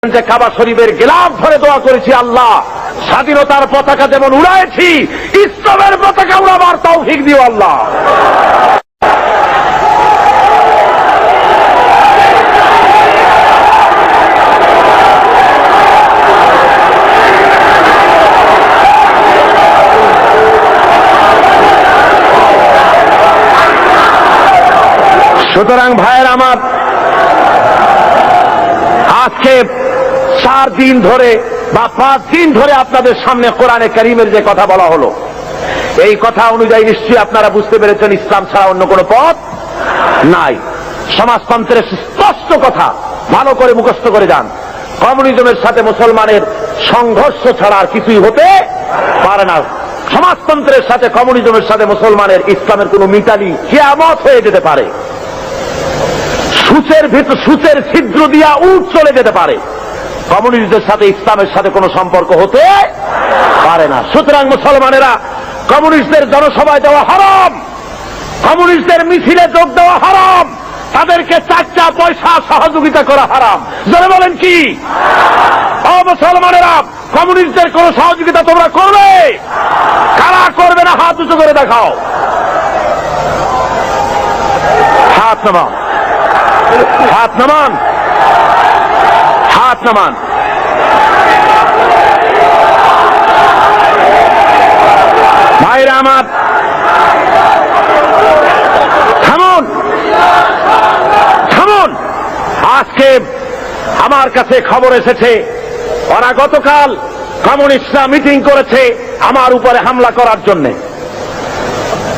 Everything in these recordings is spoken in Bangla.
যে কাবা শরীফের গিলাফ ধরে দোয়া করেছি, আল্লাহ স্বাধীনতার পতাকা যেমন উড়াইছি, ইসলামের পতাকা উড়াবার তৌফিক দিও আল্লাহ। সুতরাং ভাইয়ের আমার, আজকে 4 দিন ধরে বা 5 দিন ধরে আপনাদের সামনে কোরআনে কারীমের যে কথা বলা হলো, এই কথা অনুযায়ী নিশ্চয়ই আপনারা বুঝতে পেরেছেন ইসলাম ছাড়া অন্য কোনো পথ নাই। সমাজতন্ত্রের স্পষ্ট কথা ভালো করে মুখস্থ করে যান। কমিউনিজমের সাথে মুসলমানের সংঘর্ষ ছাড়া আর কিছুই হতে পারে না। সমাজতন্ত্রের সাথে কমিউনিজমের সাথে মুসলমানের ইসলামের কোনো মিতালি কিয়ামত হয়ে যেতে পারে। সূচের ছিদ্র দিয়া উট চলে যেতে পারে, কমিউনিস্টদের সাথে ইসলামের সাথে কোনো সম্পর্ক হতে পারে না। সুতরাং মুসলমানেরা, কমিউনিস্টদের জনসভায় দেওয়া হারাম, কমিউনিস্টদের মিছিলে যোগ দেওয়া হারাম, তাদেরকে 4 পয়সা সহযোগিতা করা হারাম। যারা বলেন কি ও মুসলমানেরা, কমিউনিস্টদের কোন সহযোগিতা তোমরা করবে? কারা করবে না হাত উঁচু করে দেখাও। হাত নামান, হাত নামান, হাত নামান। ভাইরা আমার, থামুন, থামুন। আজকে আমার কাছে খবর এসেছে, ওরা গতকাল কমিউনিস্টরা মিটিং করেছে আমার উপরে হামলা করার জন্য।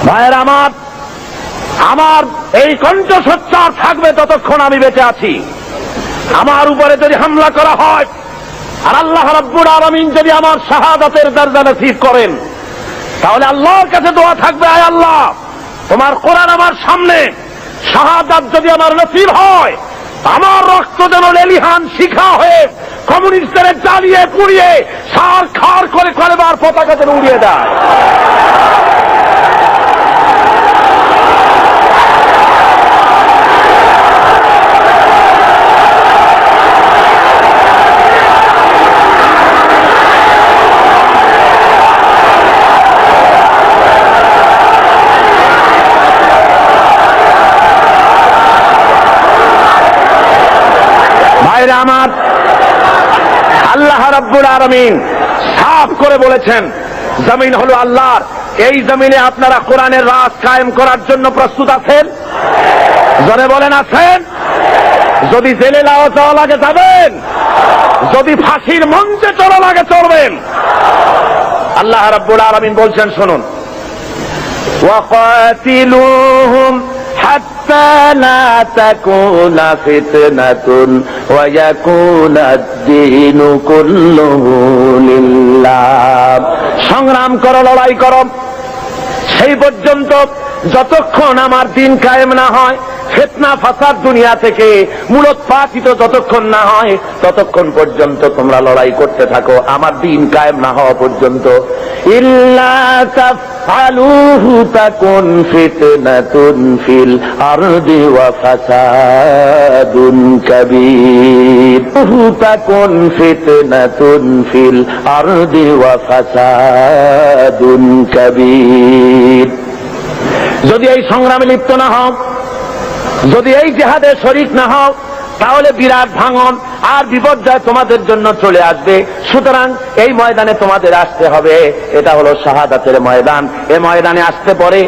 ভাইরা আমার, আমার এই কণ্ঠস্বর থাকবে ততক্ষণ আমি বেঁচে আছি। আমার উপরে যদি হামলা করা হয় আর আল্লাহ রাব্বুল আলামিন যদি আমার শাহাদাতের দরজা নসিব করেন, তাহলে আল্লাহর কাছে দোয়া থাকবে, আয় আল্লাহ, তোমার কোরআন আমার সামনে, শাহাদাত যদি আমার নসিব হয়, আমার রক্ত যেন লেলিহান শিখা হয়ে কমিউনিস্টদের জ্বালিয়ে পুড়িয়ে সার খার করে কলেবার পতাকা যেন উড়িয়ে দেয়। ভাইরা আমার, আল্লাহ রাব্বুল আলামিন সাফ করে বলেছেন, জমিন হলো আল্লাহর, এই জমিনে আপনারা কোরআনের রাজ কায়েম করার জন্য প্রস্তুত আছেন? জনে বলেন আছেন? যদি জেলে যাওয়া লাগে যাবেন, যদি ফাঁসির মঞ্চে চলা লাগে চলবেন। আল্লাহ রাব্বুল আলামিন বলছেন, শুনুন, ওয়াকাতিলুহুম হাত্তা লা তাকুনা ফিতনাতুন ওয়া ইয়াকুনা আদ-দীনু কুল্লুহু লিল্লাহ। সংগ্রাম করো, লড়াই করো সেই পর্যন্ত যতক্ষণ আমার দিন কায়েম না হয়, ফিতনা ফাসাদ দুনিয়া থেকে মূলোৎপাটিত যতক্ষণ না হয়, ততক্ষণ পর্যন্ত তোমরা লড়াই করতে থাকো আমার দিন কায়েম না হওয়া পর্যন্ত। ইল্লা তাফআলুহু তাকুন ফিতনাতুন ফিল আরদি ওয়া ফাসাদুন কাবীর। তাকুন ফিতনাতুন ফিল আরদি ওয়া ফাসাদুন কাবীর। যদি এই সংগ্রামে লিপ্ত না হও, যদি এই জিহাদে শরীক না হও, তাহলে বিরাট ভাঙন আর বিপর্যয় তোমাদের জন্য চলে আসবে। সুতরাং এই ময়দানে তোমাদের আসতে হবে। এটা হলো শাহাদাতের ময়দান। এই ময়দানে আসতে পরে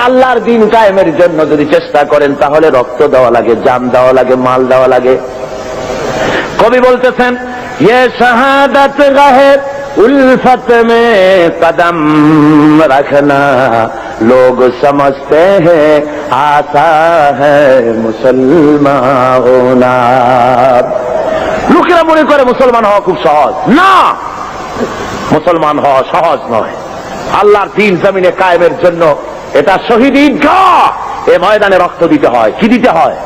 আল্লাহর দিন কায়েমের জন্য যদি চেষ্টা করেন, তাহলে রক্ত দেওয়া লাগে, জান দেওয়া লাগে, মাল দেওয়া লাগে। কবি বলতেছেন, ইয়ে শাহাদাত গাহে উলফত মে কদম রাখনা, লোগ সমঝতে হ্যায় আতা হ্যায় মুসলমান হোনা। লোকেরা মনে করে মুসলমান হওয়া খুব সহজ। না, মুসলমান হওয়া সহজ নয়। আল্লাহর দ্বীন জমিনে কায়েমের জন্য এটা শহীদ ঈদগাহ। এ ময়দানে রক্ত দিতে হয়। কি দিতে হয়?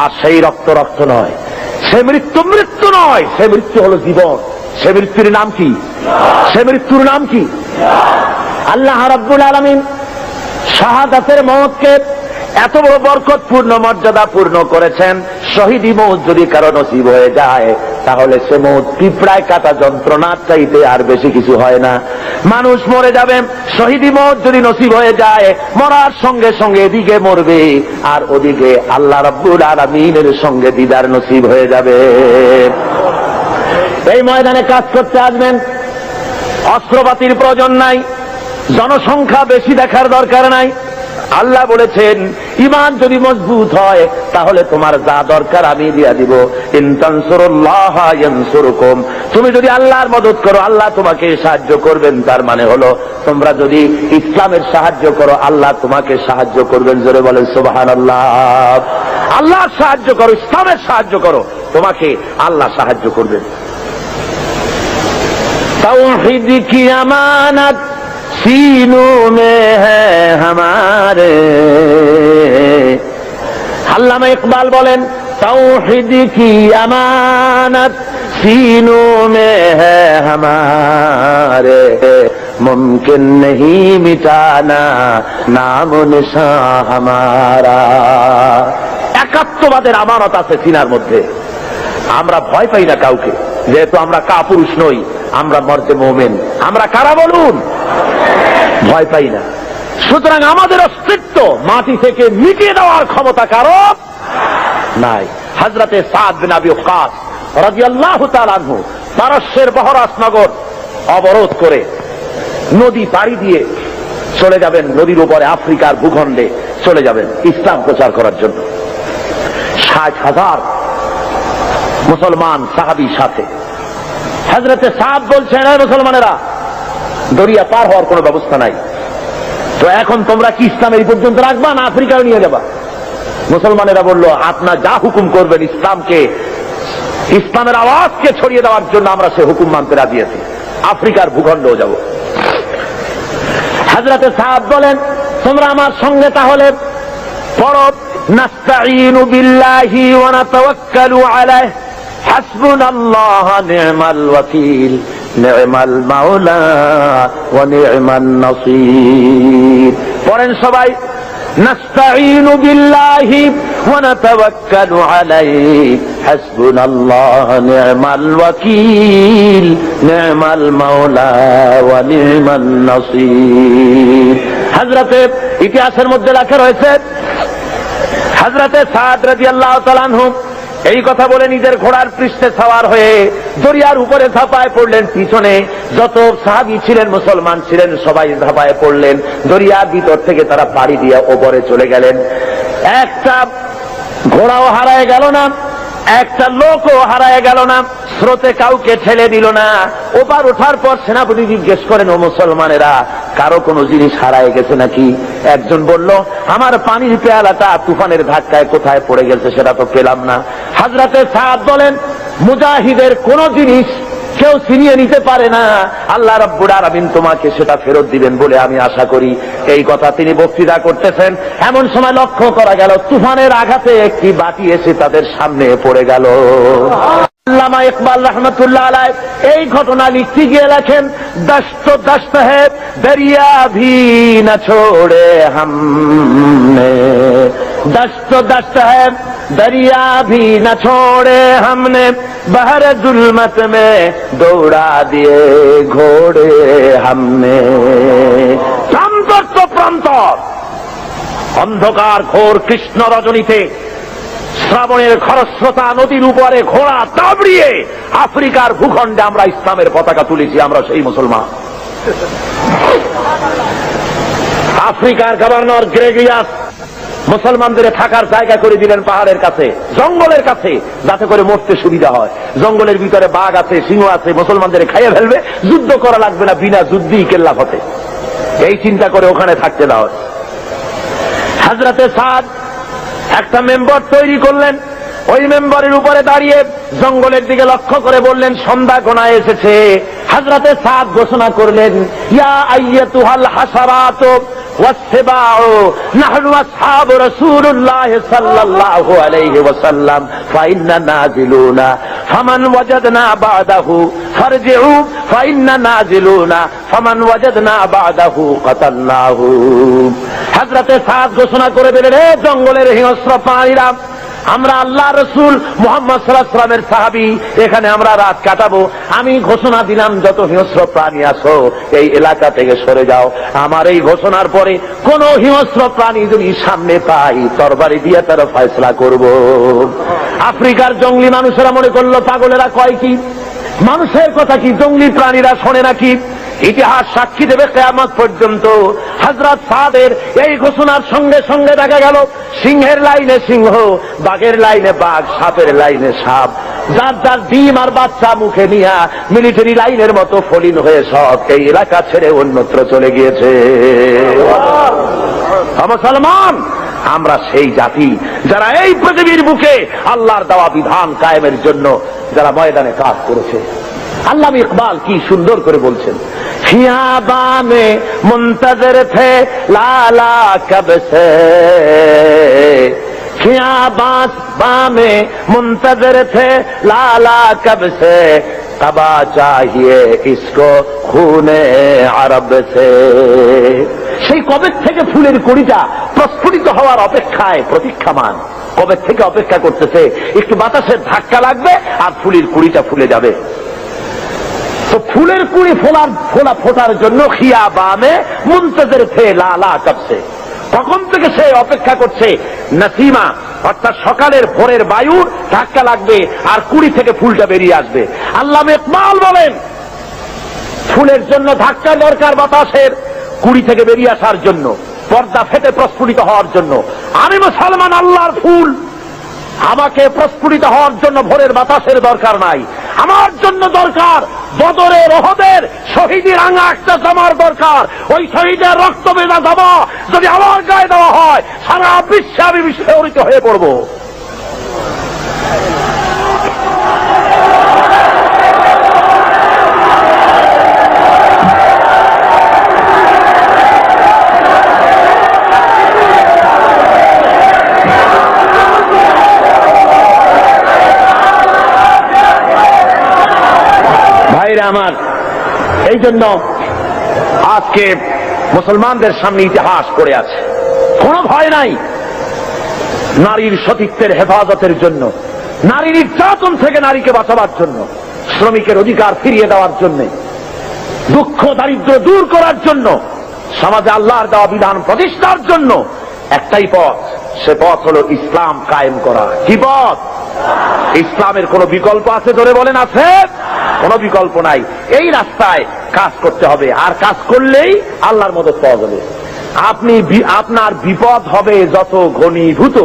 আর সেই রক্ত নয়, সে মৃত্যু নয়, সে মৃত্যু হলো জীবন। সে মৃত্যুর নাম কি? সে মৃত্যুর নাম কি? আল্লাহ রাব্বুল আলামিন শাহাদাতের মওতকে এত বড় বরকতপূর্ণ মর্যাদা পূর্ণ করেছেন। শহীদি মৌত যদি কারো নসিব হয়ে যায় তাহলে সে মৌত পিঁপড়ায় কাটা যন্ত্রণার চাইতে আর বেশি কিছু হয় না। মানুষ মরে যাবে, শহীদি মৌত যদি নসিব হয়ে যায় মরার সঙ্গে সঙ্গে এদিকে মরবে আর ওদিকে আল্লাহ রাব্বুল আলামিনের সঙ্গে দিদার নসিব হয়ে যাবে। এই ময়দানে কাজ করতে আসবেন, অস্ত্রপাতির প্রয়োজন নাই, জনসংখ্যা বেশি দেখার দরকার নাই। আল্লাহ বলেছেন ঈমান যদি মজবুত হয় তাহলে তোমার যা দরকার আমি দিয়া দিব। ইন তানসুরুল্লাহ ইয়ানসুরকুম, তুমি যদি আল্লাহর মদদ করো আল্লাহ তোমাকে সাহায্য করবেন। তার মানে হলো তোমরা যদি ইসলামের সাহায্য করো আল্লাহ তোমাকে সাহায্য করবেন। জোরে বলেন সুবহানাল্লাহ। আল্লাহর সাহায্য করো, ইসলামের সাহায্য করো, তোমাকে আল্লাহ সাহায্য করবেন। তাওহীদ কি আমানত सीनों में है हमारे, আল্লামা ইকবাল বলেন তাওহীদ কি আমানত सीनों में है हमारे, मुमकिन नहीं मिटाना नाम निशान हमारा। একাত্মবাদের আমানত আছে সিনার মধ্যে। আমরা ভয় পাই না কাউকে, যেহেতু আমরা কাপুরুষ নই, আমরা মর্দে মুমিন। আমরা কারা বলুন? ভয় পাই না। সুতরাং আমাদের অস্তিত্ব মাটি থেকে মিটিয়ে দেওয়ার ক্ষমতা কারো নাই। হযরতে সাদ বিন আবি ওয়াক্কাস রাদিয়াল্লাহু তাআলা আনহু পারস্যের বহরাস নগর অবরোধ করে নদী পাড়ি দিয়ে চলে যাবেন, নদীর উপরে আফ্রিকার ভূখণ্ডে চলে যাবেন ইসলাম প্রচার করার জন্য। 60,000 মুসলমান সাহাবীর সাথে। হযরতে সাদ বলছেন, এই মুসলমানেরা, দরিয়া পার হওয়ার কোন ব্যবস্থা নাই, তো এখন তোমরা কি ইসলামের এই পর্যন্ত রাখবা না আফ্রিকায় নিয়ে যাবা? মুসলমানেরা বলল, আপনার যা হুকুম করবেন ইসলামকে, ইসলামের আওয়াজকে ছড়িয়ে দেওয়ার জন্য আমরা সে হুকুম মানতে রাজি আছি, আফ্রিকার ভূখণ্ডেও যাব। হযরতে সাদ বলেন, তোমরা আমার সঙ্গে তাহলে পড়ো, নাস্তাঈনু বিল্লাহি ওয়া নাতাওয়াক্কালু আলাইহি, হাসবুনাল্লাহু নি'মাল ওয়াকিল, নি'মাল মাওলা ওয়া নি'মান নাসীর। পড়েন সবাই, নাস্তাঈনু বিল্লাহি ওয়া নাতাওয়াক্কালু আলাইহি, হাসবুনাল্লাহু নি'মাল ওয়াকিল, নি'মাল মাওলা ওয়া নি'মান নাসীর। হযরতে ইতিহাসের মধ্যে লেখা রয়েছে, হযরতে সাদ রাদিয়াল্লাহু তাআলা আনহু এই কথা বলে নিজের ঘোড়ার পৃষ্ঠে সওয়ার হয়ে দরিয়ার উপরে ঝাঁপায় পড়লেন। পিছনে যত সাহাবী ছিলেন, মুসলমান ছিলেন, সবাই ঝাঁপায় পড়লেন। দরিয়ার ভিতর থেকে তারা পাড়ি দিয়ে ওপরে চলে গেলেন। একটা ঘোড়াও হারায় গেল না, একটা লোকও হারায় গেল না, স্রোতে কাউকে ঠেলে দিল না। ওপার ওঠার পর সেনাপতি জিজ্ঞেস করেন, ও মুসলমানেরা, কারো কোনো জিনিস হারায় গেছে নাকি? একজন বলল, আমার পানির পেয়ালাটা তুফানের ধাক্কায় কোথায় পড়ে গেছে সেটা তো পেলাম না। হযরতে সাদ বলেন, মুজাহিদের কোন জিনিস কেউ ছিনিয়ে নিতে পারে না, আল্লাহ রাব্বুল আলামিন তোমাকে সেটা ফেরত দিবেন বলে আমি আশা করি। এই কথা তিনি বক্তৃতা করতেছেন, এমন সময় লক্ষ্য করা গেল তুফানের আঘাতে একটি বাটি এসে তাদের সামনে পড়ে গেল। আল্লামা ইকবাল রহমতুল্লাহ আলাইহ এই ঘটনা লিখতে গিয়ে লেখেন, দশত দশত হ্যায় দরিয়া ভি না ছোড়ে হামনে, দশত দশত হ্যায় दरिया भी न छोड़े हमने, बहर जुल्मत में दौड़ा दिए घोड़े हमने। প্রান্তর তো প্রান্তর, অন্ধকার ঘোর কৃষ্ণ রজনীতে শ্রাবণের খরস্রোতা নদীর উপরে ঘোড়া দাবড়িয়ে আফ্রিকার ভূখণ্ডে আমরা ইসলামের পতাকা তুলেছি। আমরা সেই মুসলমান। আফ্রিকার গভর্নর গ্রেগরিয়াস মুসলমানদের থাকার জায়গা করে দিলেন পাহাড়ের কাছে, জঙ্গলের কাছে, যাতে করে মরতে সুবিধা হয়। জঙ্গলের ভিতরে বাঘ আছে, সিংহ আছে, মুসলমানদের খাইয়ে ফেলবে, যুদ্ধ করা লাগবে না, বিনা যুদ্ধেই কেল্লা ফতে। এই চিন্তা করে ওখানে থাকতে দাও। হযরতে সাদ একটা মেম্বার তৈরি করলেন, ওই মেম্বারের উপরে দাঁড়িয়ে জঙ্গলের দিকে লক্ষ্য করে বললেন, সন্ধ্যা ঘনায় এসেছে। হযরতে সাদ ঘোষণা করলেন, ইয়া আইয়াতুহাল হাসারাত والسباع نحن أصحاب رسول الله صلى الله عليه وسلم فإننا نازلون فمن وجدنا بعده فارجعوا فإننا نازلون فمن وجدنا بعده قتلناه। হযরতে সাদ ঘোষণা করে দিলেন, হে জঙ্গলের হিংস্র প্রাণীরা, আমরা আল্লাহ রসুল মুহাম্মদ সাল্লাল্লাহু আলাইহি ওয়াসাল্লামের সাহাবী, এখানে আমরা রাত কাটাবো। আমি ঘোষণা দিলাম, যত হিংস্র প্রাণী আছো এই এলাকা থেকে সরে যাও। আমার এই ঘোষণার পরে কোন হিংস্র প্রাণী যদি সামনে পাই, তরবারি দিয়ে তার ফয়সালা করব। আফ্রিকার জঙ্গলি মানুষেরা মনে করলো পাগলেরা কয় কি, মানুষের কথা কি জঙ্গলি প্রাণীরা শোনে নাকি? ইতিহাস সাক্ষী দেবে কিয়ামত পর্যন্ত। হযরত সাদের এই ঘোষণার সঙ্গে সঙ্গে দেখা গেল সিংহের লাইনে সিংহ, বাঘের লাইনে বাঘ, সাপের লাইনে সাপ, যার যার ডিম আর বাচ্চা মুখে নিয়ে মিলিটারি লাইনের মতো ফলিন হয়ে সব এই এলাকা ছেড়ে অন্যত্র চলে গিয়েছে। মুসলমান, আমরা সেই জাতি যারা এই পৃথিবীর বুকে আল্লাহর দেওয়া বিধান কায়েমের জন্য যারা ময়দানে কাজ করেছে। আল্লামা ইকবাল কি সুন্দর করে বলছেন, খিয়াবানে মুনতাজির থে লালা কব সে, খিয়াবানে মুনতাজির থে লালা কব সে, তবা চাহিয়ে ইসকো খুনে আরব সে। সেই কবে থেকে ফুলের কড়িটা প্রস্ফুটিত হওয়ার অপেক্ষায় প্রতীক্ষামান, কবে থেকে অপেক্ষা করতেছে একটু বাতাসের ধাক্কা লাগবে আর ফুলের কুড়িটা ফুলে যাবে। তো ফুলের কুড়ি ফোটার জন্য খিয়াবানে মুনতাজির থে লালা কব সে, তখন থেকে সে অপেক্ষা করছে নসিমা, অর্থাৎ সকালের ভোরের বায়ুর ধাক্কা লাগবে আর কুড়ি থেকে ফুলটা বেরিয়ে আসবে। আল্লামা ইকবাল বলেন, ফুলের জন্য ধাক্কা দরকার বাতাসের, কুড়ি থেকে বেরিয়ে আসার জন্য, পর্দা ফেটে প্রস্ফুটিত হওয়ার জন্য। আমি মুসলমান আল্লাহর ফুল, আমাকে প্রস্ফুটিত হওয়ার জন্য ভোরের বাতাসের দরকার নাই। আমার জন্য দরকার বদরের, ওহদের শহীদের রাঙা একটা জামার দরকার। ওই শহীদের রক্ত ভেজা জামা যদি আমার গায়ে দেওয়া হয়, সারা বিশ্বে আমি বিস্ফোরিত হয়ে পড়ব। আমার এই জন্য আজকে মুসলমানদের সামনে ইতিহাস পড়ে আছে, কোনো ভয় নাই। নারীর সতীত্বের হেফাজতের জন্য, নারীর নির্যাতন থেকে নারীকে বাঁচাবার জন্য, শ্রমিকের অধিকার ফিরিয়ে দেওয়ার জন্য, দুঃখ দারিদ্র দূর করার জন্য, সমাজে আল্লাহর দেওয়া বিধান প্রতিষ্ঠার জন্য একটাই পথ, সে পথ হলো ইসলাম কায়েম করা। কি পথ? ইসলামের কোন বিকল্প আছে? ধরে বলেন, আছে? কোনো বিকল্প নাই। এই রাস্তায় কাজ করতে হবে, আর কাজ করলেই আল্লাহর মদদ পাওয়া যাবে। আপনার বিপদ হবে যত ঘনীভূত,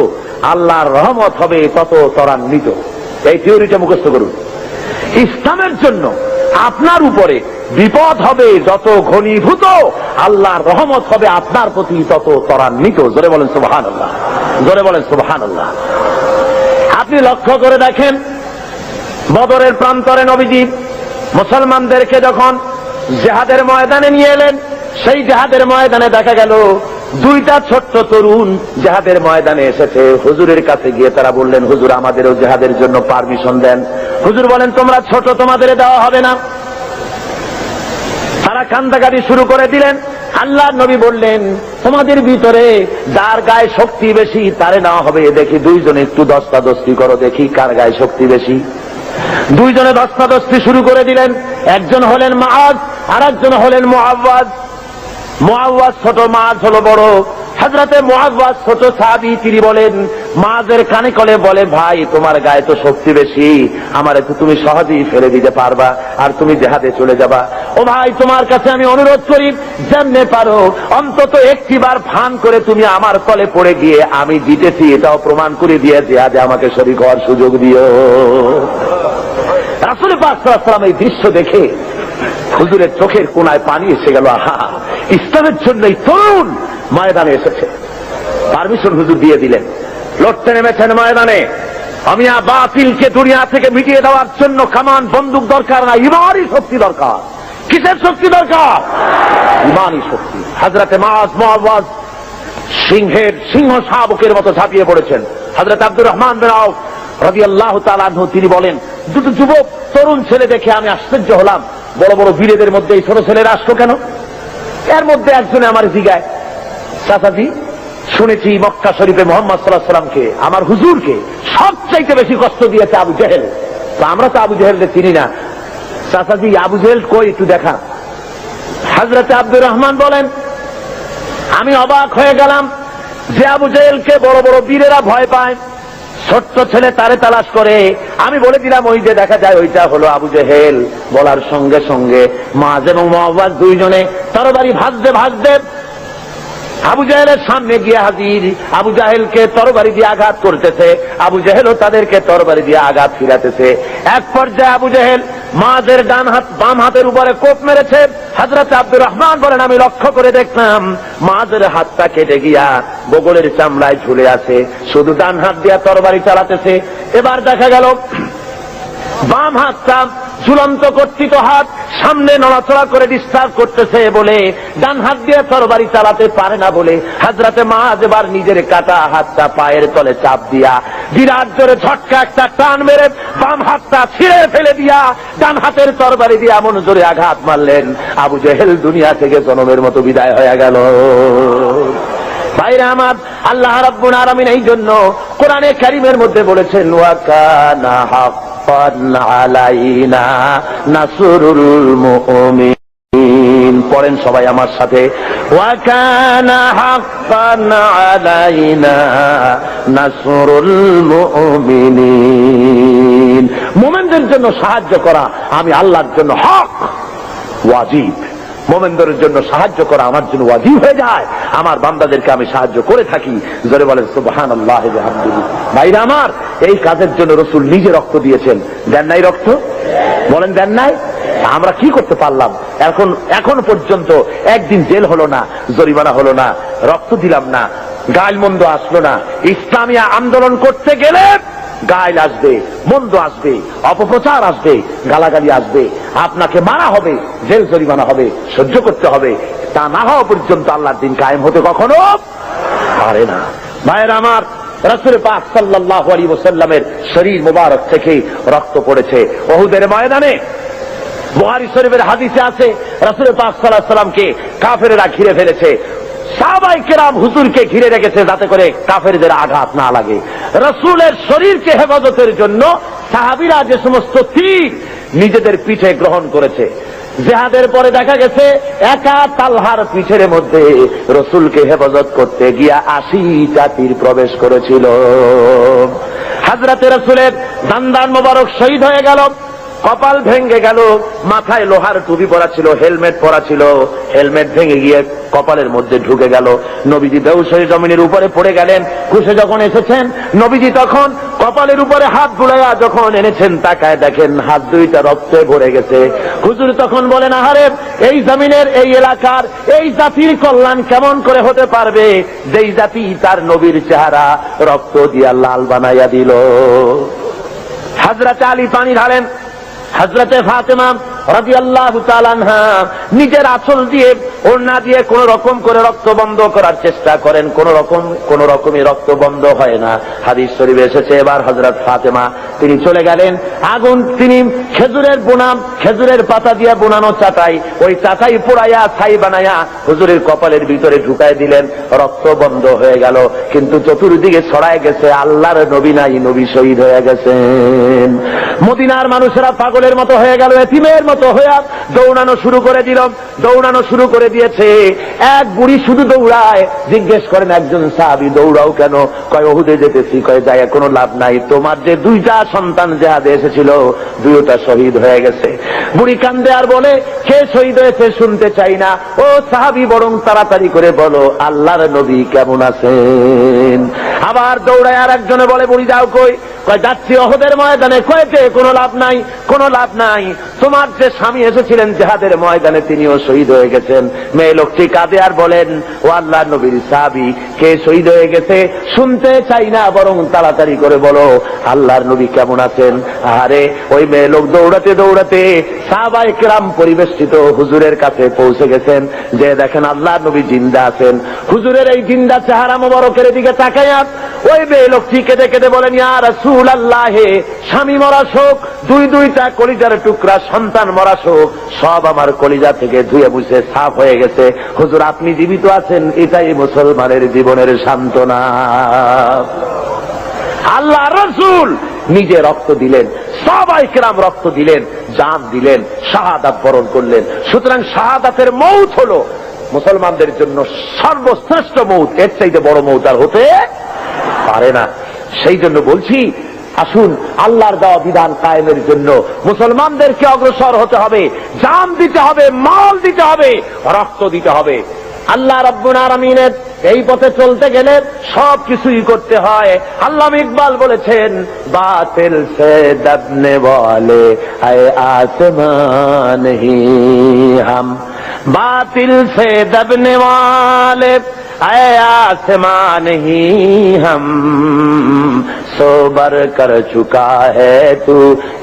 আল্লাহর রহমত হবে তত ত্বরান্বিত। এই থিওরিটা মুখস্থ করুন। ইসলামের জন্য আপনার উপরে বিপদ হবে যত ঘনীভূত, আল্লাহর রহমত হবে আপনার প্রতি তত ত্বরান্বিত। জোরে বলেন সুবহানাল্লাহ, জোরে বলেন সুবহানাল্লাহ। আপনি লক্ষ্য করে দেখেন, বদরের প্রান্তরে নবীজি মুসলমানদেরকে যখন জিহাদের ময়দানে নিয়ে এলেন, সেই জিহাদের ময়দানে দেখা গেল দুইটা ছোট্ট তরুণ জিহাদের ময়দানে এসেছে। হুজুরের কাছে গিয়ে তারা বললেন, হুজুর আমাদেরও জিহাদের জন্য পারমিশন দেন। হুজুর বলেন, তোমরা ছোট, তোমাদের দেওয়া হবে না। তারা কান্দাকাটি শুরু করে দিলেন। আল্লাহর নবী বললেন, তোমাদের ভিতরে যার গায়ে শক্তি বেশি তারে নেওয়া হবে। দেখি দুইজনে একটু দস্তাদস্তি করো, দেখি কার গায়ে শক্তি বেশি। দুইজনে দস্তাদস্তি শুরু করে দিলেন। একজন হলেন মুআজ, আর একজন হলেন মুআওয়াজ। মুআওয়াজ ছোট, মুআজ হলো বড়। হযরতে মুআওয়াজ ছোট সাহাবী, তিনি বলেন, মুআজের কানে কলে বলে, ভাই তোমার গায়ে তো শক্তি বেশি, আমারে তো তুমি সহজেই ফেলে দিতে পারবা, আর তুমি জিহাদে চলে যাবা। ও ভাই, তোমার কাছে আমি অনুরোধ করি, যেমনে পারো অন্তত একটিবার ভান করে তুমি আমার তলে পড়ে গিয়ে আমি জিতেছি এটাও প্রমাণ করে দিয়ে জিহাদে আমাকে শরীক হওয়ার সুযোগ দিও। রাসূল পাক সাল্লাল্লাহু আলাইহি ওয়াসাল্লাম এই দৃশ্য দেখে হুজুরের চোখের কোণায় পানি এসে গেল। আহা, ইসলামের জন্য এই তরুণ ময়দানে এসেছে। পারমিশন হুজুর দিয়ে দিলেন, লড়তে নেমেছেন ময়দানে। আমি বাতিলকে দুনিয়া থেকে মিটিয়ে দেওয়ার জন্য কামান বন্দুক দরকার না, ইমানি শক্তি দরকার। কিসের শক্তি দরকার? ইমানি শক্তি। হযরতে মুআওয়াজ সিংহ শাবকের মতো ঝাঁপিয়ে পড়েছেন। হযরত আব্দুর রহমান বিন আউফ রাদিয়াল্লাহু তাআলা আনহু তিনি বলেন, দুটো যুবক তরুণ ছেলে দেখে আমি আশ্চর্য হলাম। বড় বড় বীরেদের মধ্যে এই ছোট ছেলেরা আসলো কেন? এর মধ্যে একজনে আমার জিগায়, চাচাজি শুনেছি মক্কা শরীফে মুহাম্মদ সাল্লাল্লাহু আলাইহি সাল্লামকে, আমার হুজুরকে সবচাইতে বেশি কষ্ট দিয়েছে আবু জেহেল। তো আমরা তো আবু জেহেলকে চিনি না, চাচাজি আবু জেহেল কই একটু দেখা। হযরত আব্দুর রহমান বলেন, আমি অবাক হয়ে গেলাম যে আবু জেহেলকে বড় বড় বীরেরা ভয় পায়, ছোট্ট ছেলে তারে তালাশ করে। আমি বলে দিলাম ওই যে দেখা যায় ওইটা হলো আবু জেহেল। বলার সঙ্গে সঙ্গে মাজ এবং মুআওয়াজ দুইজনে তরবারি ভাজতে ভাজতে আবু জেহেলের সামনে গিয়ে হাজির। আবু জাহেলকে তরবারি দিয়ে আঘাত করতেছে, আবু জেহেলও তাদেরকে তরবারি দিয়ে আঘাত ফিরাতেছে। এক পর্যায়ে আবু জেহেল মাঝের ডান হাত বাম হাতের উপরে কোপ মেরেছে। হযরত আব্দুর রহমান বলেন, আমি লক্ষ্য করে দেখলাম মাঝের হাতটা কেটে গিয়া বগলের চামড়ায় ঝুলে আছে, শুধু ডান হাত দিয়া তরবারি চালাতেছে। এবার দেখা গেল বাম হাতটা ঝুলন্ত কর্তৃত হাত সামনে নড়াচড়া করে ডিস্টার্ব করতেছে বলে ডান হাত দিয়ে তরবারি চালাতে পারে না বলে হযরতে মাআজ এবার নিজের কাটা হাতটা পায়ের তলে চাপ দিয়া বিরাট জোরে ঝটকা একটা টান মেরে বাম হাতটা ছিঁড়ে ফেলে দিয়া ডান হাতের তরবারি দিয়ে এমন জোরে আঘাত মারলেন, আবু জেহেল দুনিয়া থেকে জনমের মতো বিদায় হয়ে গেল। ভাইরা আমার, আল্লাহ রাব্বুল আলামিন এই জন্য কোরআনে কারীমের মধ্যে বলেছেন, ওয়া কানা হাক্কান আলাইনা নাসরুল মুমিনিন। পড়েন সবাই আমার সাথে, ওয়া কানা হাক্কান আলাইনা নাসরুল মুমিনিন। মুমিনদের জন্য সাহায্য করা আমি আল্লাহর জন্য হক, ওয়াজিব। মুমিনদের জন্য সাহায্য করা আমার জন্য ওয়াজিব হয়ে যায়। আমার বান্দাদেরকে আমি সাহায্য করে থাকি। জোরে বলেন সুবহানাল্লাহি ওয়া বিহামদিহি। ভাইরা আমার, এই কাজের জন্য রাসূল নিজে রক্ত দিয়েছেন, দেন নাই রক্ত? বলেন দেন নাই? আমরা কি করতে পারলাম? এখন পর্যন্ত একদিন জেল হলো না, জরিমানা হলো না, রক্ত দিলাম না, গালমন্দ আসলো না। ইসলামী আন্দোলন করতে গেলে গাইল আসবে, মন্দ আসবে, অপপ্রচার আসবে, গালাগালি আসবে, আপনাকে মারা হবে, জেল জরিমানা হবে, সহ্য করতে হবে। তা না হওয়া পর্যন্ত আল্লাহর দিন কায়েম হতে কখনো পারে না। ভাইয়ের আমার, রাসূল পাক সাল্লাল্লাহু আলাইহি ওয়াসাল্লামের শরীর মুবারক থেকে রক্ত পড়েছে উহুদের ময়দানে। বুখারী শরীফের হাদিসে আছে, রাসূল পাক সাল্লাল্লাহু আলাইহি ওয়াসাল্লামকে কাফেররা ঘিরে ফেলেছে। সাহাবায়ে কেরাম হুজুরকে ঘিরে রেখেছে যাতে করে কাফেরদের আঘাত না লাগে। রাসূলের শরীরকে হেফাজতের জন্য সাহাবীরা যে সমস্ত তীর নিজেদের পিঠে গ্রহণ করেছে। জিহাদের পরে দেখা গেছে একা তালহার পিঠের মধ্যে রাসূলকে হেফাজত করতে গিয়া 80টা তীর প্রবেশ করেছিল। হযরতে রাসূলের দান্দান মোবারক শহীদ হয়ে গেল, কপাল ভেঙে গেল, মাথায় লোহার টুপি পরা ছিল, হেলমেট পরা ছিল, হেলমেট ভেঙে গিয়ে কপালের মধ্যে ঢুকে গেল। নবীজি বেহুশ হয়ে জমিনের উপরে পড়ে গেলেন। খুশে যখন এসেছেন নবীজি তখন কপালের উপরে হাত বুলাইয়া যখন এনেছেন, তাকায় দেখেন হাত দুইটা রক্তে ভরে গেছে। হুজুর তখন বলেন, আহারে, এই জমিনের এই এলাকার এই জাতির কল্যাণ কেমন করে হতে পারবে যেই জাতি তার নবীর চেহারা রক্ত দিয়া লাল বানাইয়া দিল। হযরত আলী পানি ঢালেন, হযরতে ফাতেমা রাদিয়াল্লাহু তাআলা আনহা নিজের আঁচল দিয়ে ওড়না দিয়ে কোন রকম করে রক্ত বন্ধ করার চেষ্টা করেন, কোন রকমই রক্ত বন্ধ হয় না। হাদিস শরীফে এসেছে, এবার হযরত ফাতেমা তিনি চলে গেলেন, আগুন তিনি খেজুরের পাতা দিয়ে বোনানো চাটাই, ওই চাটাই পোড়াইয়া ছাই বানাইয়া হুজুরের কপালের ভিতরে ঢুকায় দিলেন, রক্ত বন্ধ হয়ে গেল। কিন্তু চতুর্দিকে ছড়ায় গেছে আল্লাহর নবী নাই, নবী শহীদ হয়ে গেছেন। মদিনার মানুষেরা পাগলের মতো হয়ে গেল, এতিমের মতো হয়ে দৌড়ানো শুরু করে দিয়েছে। এক বুড়ি শুধু দৌড়ায়। জিজ্ঞেস করেন, একজন সাহাবী, দৌড়াও কেন? কয়, উহুদে যেতেছি। কয়, যায় কোনো লাভ নাই, তোমার যে 2টা সন্তান জিহাদে এসেছিল 2টা শহীদ হয়ে গেছে। বুড়ি কান্দে আর বলে, কে শহীদ হয়েছে শুনতে চাই না, ও সাহাবী বরং তাড়াতাড়ি করে বলো আল্লাহর নবী কেমন আছেন। আবার দৌড়ায় আর একজনে বলে, বুড়ি যাও কই? কয়, যাচ্ছি উহুদের ময়দানে। কয়েছে কোনো লাভ নাই, তোমার যে স্বামী এসেছিলেন জিহাদের ময়দানে তিনিও শহীদ হয়ে গেছেন। মেয়ে লোকটি কাঁদে আর বলেন, ও আল্লাহর নবীর সাহাবী, কে শহীদ হয়ে গেছে শুনতে চাই না, বরং তাড়াতাড়ি করে বলো আল্লাহর নবী কেমন আছেন। আরে ওই মেয়ে লোক দৌড়াতে দৌড়াতে সাহাবায়ে কেরাম পরিবেষ্টিত হুজুরের কাছে পৌঁছে গেছেন, যে দেখেন আল্লাহর নবী জিন্দা আছেন। হুজুরের এই জিন্দা চেহারা মোবারকের দিকে তাকায়া ওই মেয়ে লোকটি কেঁদে কেঁদে বলেন, ইয়া রাসূলুল্লাহ, স্বামী মরা শোক দুইটা কলিজার টুকরা সন্তান মরা শোক সব আমার কলিজা থেকে ধুয়ে মুছে সাফ হয়ে গেছে। হুজুর আপনি জীবিত আছেন, এটাই মুসলমানের জীবনের সান্ত্বনা। আল্লাহ রাসূল নিজে রক্ত দিলেন, সাহাবায়ে কেরাম রক্ত দিলেন, জান দিলেন, শাহাদাত বরণ করলেন। সুতরাং শাহাদাতের মউত হলো মুসলমানদের জন্য সর্বশ্রেষ্ঠ মউত, এর চাইতে বড় মউত আর হতে পারে না। সেই জন্য বলছি, আসুন আল্লাহর দেওয়া বিধান কায়েমের জন্য মুসলমানদেরকে অগ্রসর হতে হবে, জান দিতে হবে, মাল দিতে হবে, রক্ত দিতে হবে। আল্লাহ রাব্বুল আলামিনের এই পথে চলতে গেলে সব কিছুই করতে হয়। আল্লামা ইকবাল বলেছেন, বাতিল সে দবনে ওয়ালে আয়ে আসমান হি হাম, বাতিল সে দবনে ওয়ালে আয়ে আসমান হি হাম, সোবার কর চুকা হ্যায় তু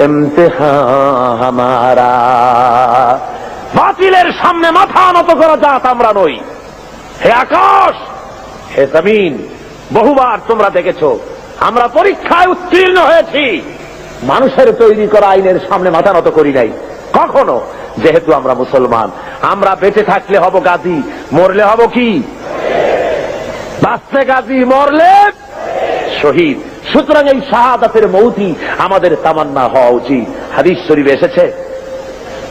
ইমতিহান হামারা। বাতিলের সামনে মাথা নত করা জাত আমরা নই। হে আকাশ, হে জমিন, বহুবার তোমরা দেখেছো আমরা পরীক্ষায় উত্তীর্ণ হয়েছি, মানুষের তৈরি করা আইনের সামনে মাথা নত করি নাই কখনো। যেহেতু আমরা মুসলমান, আমরা বেঁচে থাকলে হব গাজী, মরলে হব কি? বাঁচতে গাজী, মরলে শহীদ। সুতরাং এই শাহাদাতের মৌতি আমাদের তামান্না হওয়া উচিত। হাদিস শরীফে এসেছে,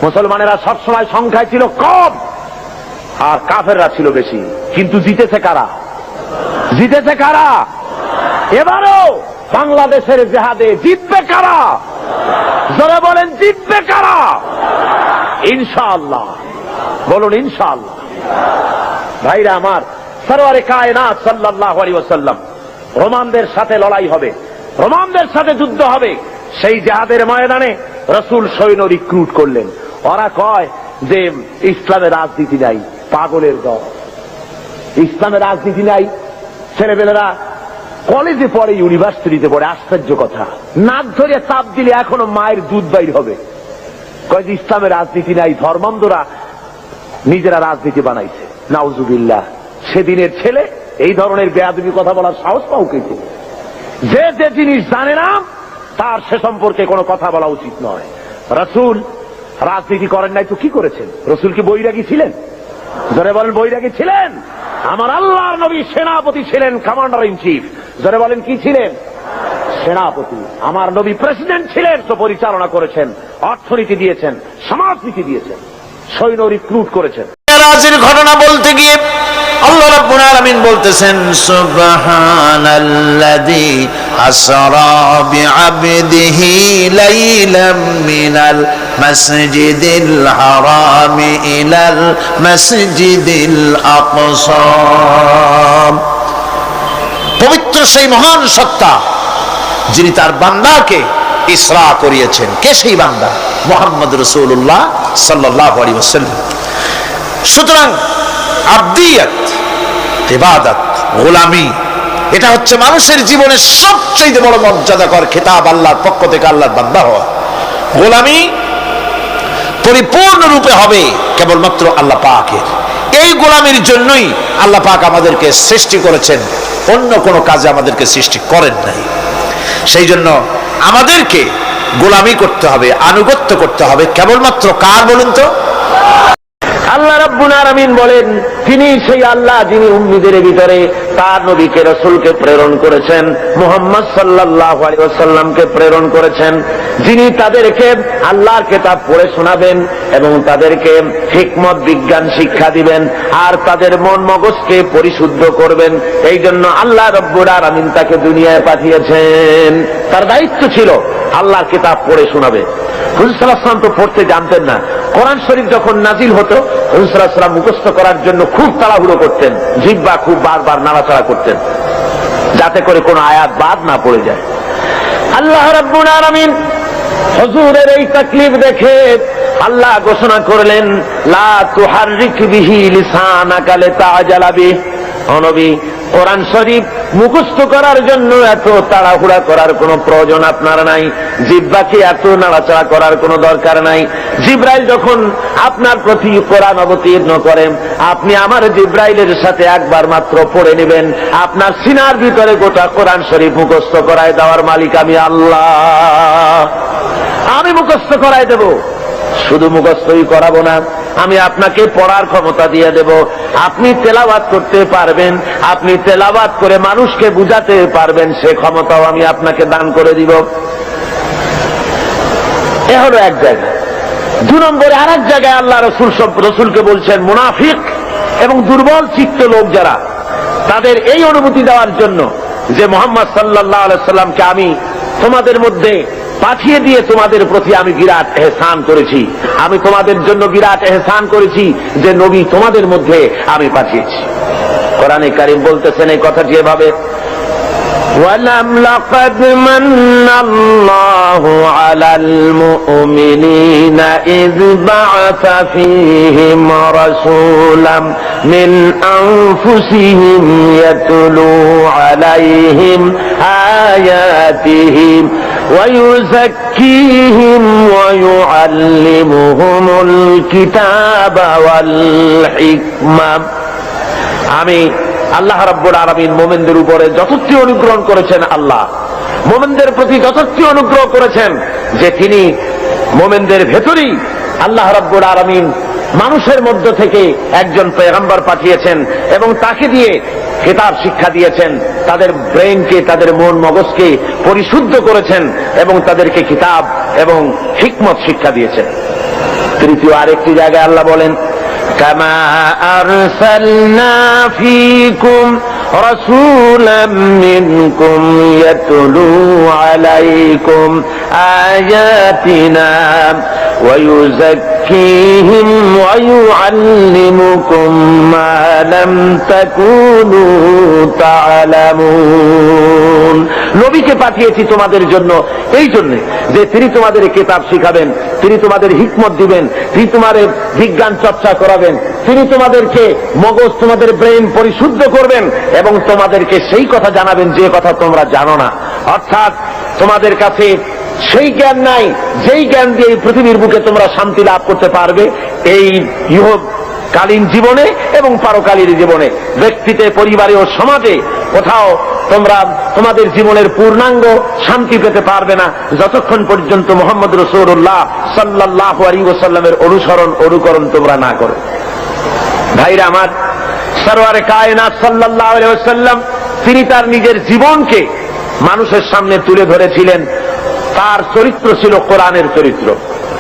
মুসলমানেরা সবসময় সংখ্যায় ছিল কম আর কাফেররা ছিল বেশি, কিন্তু জিতেছে কারা? জিতেছে কারা? এবারও বাংলাদেশের জেহাদে জিতবে কারা? যারা বলেন জিতবে কারা? ইনশাআল্লাহ, বলুন ইনশাআল্লাহ। ভাইরা আমার, সরওয়ারে কায়নাত সাল্লাল্লাহু আলাইহি ওয়াসাল্লাম রোমানদের সাথে লড়াই হবে, রোমানদের সাথে যুদ্ধ হবে। সেই জেহাদের ময়দানে রাসূল সৈন্য রিক্রুট করলেন। ওরা কয় যে ইসলামের রাজনীতি নাই, পাগলের দল, ইসলামের রাজনীতি নাই। ছেলেবেলেরা কলেজে পড়ে, ইউনিভার্সিটিতে পড়ে, আশ্চর্য কথা, নাক ধরে চাপ দিলে এখনো মায়ের দুধ বাইর হবে। কয় যে ইসলামের রাজনীতি নাই, ধর্মান্ধরা নিজেরা রাজনীতি বানাইছে। নাউজুবিল্লাহ। সেদিনের ছেলে এই ধরনের বেয়াদবি কথা বলার সাহস পাও কেছে? যে যে জিনিস জানে না তার সে সম্পর্কে কোনো কথা বলা উচিত নয়। রাসূল রাজনীতি করেন নাই তো কি করেছেন? রাসূল কি বৈরাগী ছিলেন? যারা বলেন বৈরাগী ছিলেন? আমার আল্লাহর নবী সেনাপতি ছিলেন, কমান্ডার ইন চিফ। যারা বলেন কি ছিলেন? সেনাপতি। আমার নবী প্রেসিডেন্ট ছিলেন, তো পরিচালনা করেছেন, অর্থনীতি দিয়েছেন, সমাজনীতি দিয়েছেন, সৈন্য রিক্রুট করেছেন। মেরাজের ঘটনা বলতে গিয়ে আল্লাহ রাব্বুল আলামিন বলতেছেন, সুবহানাল্লাযী আসরা বিআবদিহি লাইলাম মিনাল মাসজিদিল হারামি ইলাল মাসজিদিল আকসা। পবিত্র সেই মহান সত্তা যিনি তার বান্দাকে ইসরা করিয়েছেন। কে সেই বান্দা? মুহাম্মদ রাসূলুল্লাহ সাল্লাল্লাহু আলাইহি ওয়াসাল্লাম। সুতরাং আবদিয়াত, ইবাদত, গোলামি, এটা হচ্ছে মানুষের জীবনের সবচেয়ে বড় মর্যাদাকর খেতাব, আল্লাহর পক্ষ থেকে আল্লাহর বান্দা হওয়া। গোলামি পরিপূর্ণরূপে হবে কেবলমাত্র আল্লাহ পাকের। এই গোলামির জন্যই আল্লাহ পাক আমাদেরকে সৃষ্টি করেছেন, অন্য কোনো কাজে আমাদেরকে সৃষ্টি করেন নাই। সেই জন্য আমাদেরকে গোলামি করতে হবে, আনুগত্য করতে হবে কেবলমাত্র কার বলুন তো? আল্লাহ রাব্বুল আলামিন বলেন, তিনি সেই আল্লাহ যিনি উম্মীদের ভিতরে তার নবীকে রাসূলকে প্রেরণ করেছেন, মুহাম্মদ সাল্লাল্লাহু আলাইহি ওয়াসাল্লামকে প্রেরণ করেছেন, যিনি তাদেরকে আল্লাহর কিতাব পড়ে শোনাবেন এবং তাদেরকে হিকমত বিজ্ঞান শিক্ষা দিবেন আর তাদের মন মগজকে পরিশুদ্ধ করবেন। এই জন্য আল্লাহ রাব্বুল আলামিন তাকে দুনিয়ায় পাঠিয়েছেন। তার দায়িত্ব ছিল আল্লাহর কিতাব পড়ে শোনাবে। হুজুর সাল্লাল্লাহু আলাইহি ওয়াসাল্লাম তো পড়তে জানতেন না। কোরআন শরীফ যখন নাজিল হতো, হুজুর সাল্লাল্লাহু আলাইহি ওয়াসাল্লাম মুখস্থ করার জন্য খুব তাড়াহুড়ো করতেন, জিহ্বা খুব বারবার নাড়াচাড়া করতেন, যাতে করে কোনো আয়াত বাদ না পড়ে যায়। আল্লাহ রাব্বুল আলামিন হুজুরের এই তাকলিফ দেখে আল্লাহ ঘোষণা করলেন, লা তুহাররিক বিহি লিসানাকা লিতাআজালা বিহি। ও নবী, কোরআন শরীফ মুখস্থ করার জন্য এত তাড়াহুড়া করার কোনো প্রয়োজন আপনার নাই, জিহ্বাকে এত নাড়াচাড়া করার কোনো দরকার নাই। জিবরাইল যখন আপনার প্রতি কোরআন অবতীর্ণ করেন, আপনি আমার জিবরাইলের সাথে একবার মাত্র পড়ে নেবেন, আপনার সিনার ভিতরে গোটা কোরআন শরীফ মুখস্থ করায় দেওয়ার মালিক আমি আল্লাহ। মুখস্থ করাই দেব। শুধু মুখস্থই করাবো না, আমি আপনাকে পড়ার ক্ষমতা দিয়ে দেব। আপনি তেলাওয়াত করতে পারবেন, আপনি তেলাওয়াত করে মানুষকে বুঝাতে পারবেন, সে ক্ষমতাও আমি আপনাকে দান করে দিব। এ হলো এক জায়গা। 2 নম্বরে আর এক জায়গায় আল্লাহ রসুলকে বলছেন মুনাফিক এবং দুর্বল চিত্ত লোক যারা, তাদের এই অনুভূতি দেওয়ার জন্য যে মুহাম্মদ সাল্লাল্লাহু আলাইহি সাল্লামকে আমি তোমাদের মধ্যে পাঠিয়ে দিয়ে তোমাদের প্রতি আমি বিরাট এহসান করেছি, আমি তোমাদের জন্য বিরাট এহসান করেছি যে নবী তোমাদের মধ্যে আমি পাঠিয়েছি। কোরআনে কারীম বলতেছেন এই কথাটি এভাবে, ওয়ালাম লাকাদ মান্নাল্লাহু আলাল মুমিনিনা ইয বা'আসা ফীহিম রাসূলাম মিন আনফুসিহিম ইয়াতলু আলাইহিম আয়াতিহি ويزكيهم ويعلمهم الكتاب والحكمة। আমি আল্লাহ রাব্বুল আলামিন মুমিনদের উপরে যথার্থ অনুগ্রহ করেছেন, আল্লাহ মুমিনদের প্রতি যথার্থ অনুগ্রহ করেছেন যে তিনি মুমিনদের ভেতরেই আল্লাহ রাব্বুল আলামিন মানুষের মধ্য থেকে একজন পয়গম্বর পাঠিয়েছেন এবং তাকে দিয়ে কিতাব শিক্ষা দিয়েছেন, তাদের ব্রেনকে, তাদের মন মগজকে পরিশুদ্ধ করেছেন এবং তাদেরকে কিতাব এবং হিকমত শিক্ষা দিয়েছেন। তৃতীয় আরেকটি জায়গায় আল্লাহ বলেন, কামা আরসালনা ফীকুম রাসূলাম মিনকুম ইয়াতলু আলাইকুম আয়াতিনা ওয়া ইউযাক্কিহিম ওয়া ইউআল্লিমুকুম মা লাম তাকুনু তা'লামুন। নবীকে পাঠিয়েছি তোমাদের জন্য এই জন্য যে তিনি তোমাদের কিতাব শিখাবেন, তিনি তোমাদের হিকমত দিবেন, তিনি তোমাদের বিজ্ঞান চর্চা করাবেন, তিনি তোমাদেরকে মগজ, তোমাদের ব্রেন পরিশুদ্ধ করবেন এবং তোমাদেরকে সেই কথা জানাবেন যে কথা তোমরা জানো না। অর্থাৎ তোমাদের কাছে সেই জ্ঞান নাই যেই জ্ঞান দিয়ে এই পৃথিবীর বুকে তোমরা শান্তি লাভ করতে পারবে এই ইহকালীন জীবনে এবং পারকালীন জীবনে, ব্যক্তিতে, পরিবারে ও সমাজে কোথাও তোমরা তোমাদের জীবনের পূর্ণাঙ্গ শান্তি পেতে পারবে না যতক্ষণ পর্যন্ত মুহাম্মদ রাসূলুল্লাহ সাল্লাল্লাহু আলাইহি ওয়াসাল্লামের অনুকরণ তোমরা না করো। ভাইরা আমার, সরওয়ারে কায়নাত সাল্লাল্লাহু আলাইহি ওয়াসাল্লাম তিনি তার নিজের জীবনকে মানুষের সামনে তুলে ধরেছিলেন। তার চরিত্র ছিল কোরআনের চরিত্র।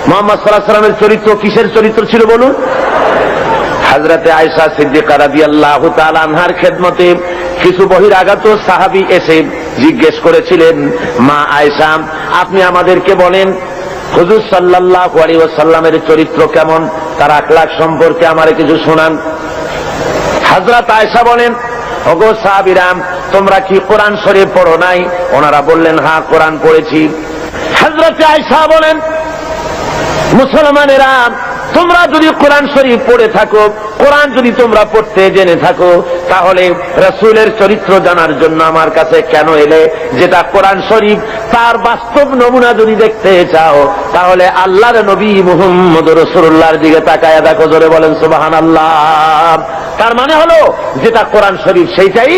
মুহাম্মদ সাল্লাল্লাহু আলাইহি ওয়াসাল্লামের চরিত্র কিসের চরিত্র ছিল বলুন? হযরতে আয়েশা সিদ্দিকা রাদিয়াল্লাহু তাআলা আনহার খেদমতে কিছু বহিরাগত সাহাবী এসে জিজ্ঞেস করেছিলেন, মা আয়েশা, আপনি আমাদেরকে বলেন হুজুর সাল্লাল্লাহু আলাইহি ওয়াসাল্লামের চরিত্র কেমন, তার আখলাক সম্পর্কে আমারে কিছু শোনান। হযরত আয়েশা বলেন, ওগো সাহাবীরা, তোমরা কি কোরআন শরীফ পড়ো নাই? ওনারা বললেন, হ্যাঁ কোরআন পড়েছি। হযরত আয়েশা বলেন, মুসলমানেরা, তোমরা যদি কোরআন শরীফ পড়ে থাকো, কোরআন যদি তোমরা পড়তে জেনে থাকো, তাহলে রাসূলের চরিত্র জানার জন্য আমার কাছে কেন এলে? যেটা কোরআন শরীফ তার বাস্তব নমুনা যদি দেখতে চাও তাহলে আল্লাহর নবী মুহাম্মদ রাসূলুল্লাহর দিকে তাকায় দেখো। জোরে বলেন সুবহানাল্লাহ। তার মানে হলো যেটা কোরআন শরীফ সেইটাই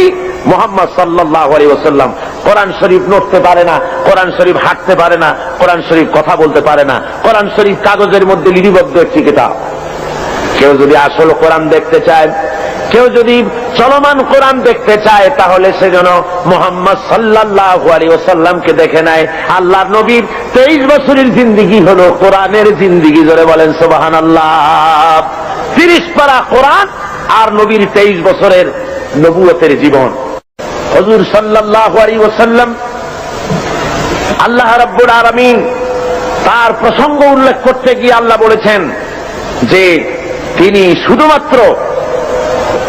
মুহাম্মদ সাল্লাল্লাহু আলাইহি ওয়াসাল্লাম। কোরআন শরীফ নড়তে পারে না, কোরআন শরীফ হাঁটতে পারে না, কোরআন শরীফ কথা বলতে পারে না, কোরআন শরীফ কাগজের মধ্যে লিপিবদ্ধ একটি কিতাব। কেউ যদি আসল কোরআন দেখতে চায়, কেউ যদি চলমান কোরআন দেখতে চায়, তাহলে সে যেন মুহাম্মদ সাল্লাল্লাহু আলাইহি ওয়াসাল্লামকে দেখে নেয়। আল্লাহর নবীর 23 বছরের জিন্দেগি হলো কোরআনের জিন্দেগি। জোরে বলেন সুবহানাল্লাহ। 30 পারা কোরআন আর নবীর 23 বছরের নবুয়তের জীবন। হুজুর সাল্লাল্লাহু আলাইহি ওয়াসাল্লাম, আল্লাহ রাব্বুল আলামিন তার প্রসঙ্গ উল্লেখ করতে গিয়ে আল্লাহ বলেছেন যে তিনি শুধুমাত্র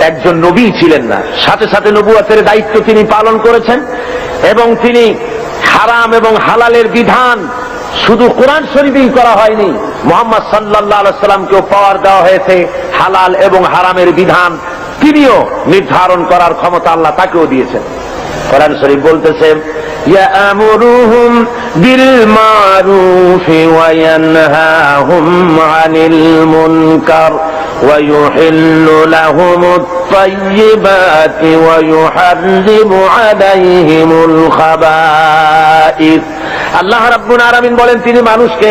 একজন নবী ছিলেন না, সাথে সাথে নবুয়তের দায়িত্ব তিনি পালন করেছেন এবং তিনি হারাম এবং হালালের বিধান শুধু কোরআন শরীফেই করা হয়নি, মুহাম্মদ সাল্লাল্লাহু আলাইহি ওয়াসাল্লামকেও পাওয়ার দেওয়া হয়েছে হালাল এবং হারামের বিধান তিনিও নির্ধারণ করার ক্ষমতা আল্লাহ তাকেও দিয়েছেন। কোরআন শরীফ বলতেছে, ইয়ামুরুহুম বিল মারুফি ওয়া ইয়ানহাহুম আনিল মুনকার ওয়া ইউহিল্লু লাহুমুত তাইয়্যিবাতি ওয়া ইউহাররিমু আলাইহিমুল খাবাইস। আল্লাহ রাব্বুল আলামিন বলেন তিনি মানুষকে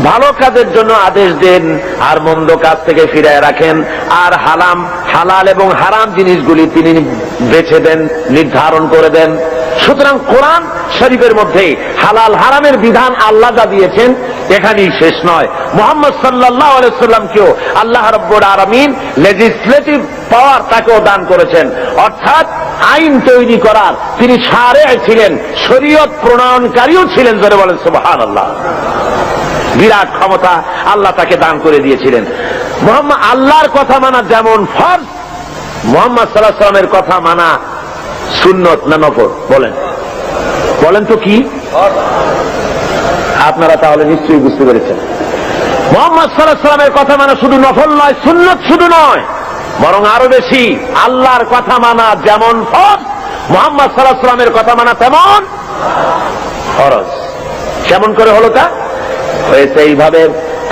ভালো কাজের জন্য আদেশ দেন আর মন্দ কাজ থেকে ফিরিয়ে রাখেন, আর হালাল এবং হারাম জিনিসগুলি তিনি বেছে দেন, নির্ধারণ করে দেন। সুতরাং কোরআন শরীফের মধ্যে হালাল হারামের বিধান আল্লাহ যা দিয়েছেন এখানেই শেষ নয়, মুহাম্মদ সাল্লাল্লাহু আলাইহি ওয়াসাল্লামকেও আল্লাহ রাব্বুল আলামিন লেজিসলেটিভ পাওয়ার তাকেও দান করেছেন, অর্থাৎ আইন তৈরি করার তিনি শারে ছিলেন, শরীয়ত প্রণয়নকারীও ছিলেন। জোরে বলেন সুবহানাল্লাহ। বিরাট ক্ষমতা আল্লাহ তাকে দান করে দিয়েছিলেন। মুহাম্মদ আল্লাহর কথা মানা যেমন ফরজ, মুহাম্মদ সাল্লাল্লাহু আলাইহি ওয়াসাল্লামের কথা মানা সুন্নত না নফল? বলেন তো কি? আপনারা তাহলে নিশ্চয়ই বুঝতে পেরেছেন। মুহাম্মদ সাল্লাল্লাহু আলাইহি ওয়াসাল্লামের কথা মানা শুধু নফল নয়, সুন্নত শুধু নয়, বরং আরো বেশি। আল্লাহর কথা মানা যেমন ফরজ, মুহাম্মদ সাল্লাল্লাহু আলাইহি ওয়াসাল্লামের কথা মানা তেমন ফরজ। কেমন করে হলো তা? হয়েছে এইভাবে,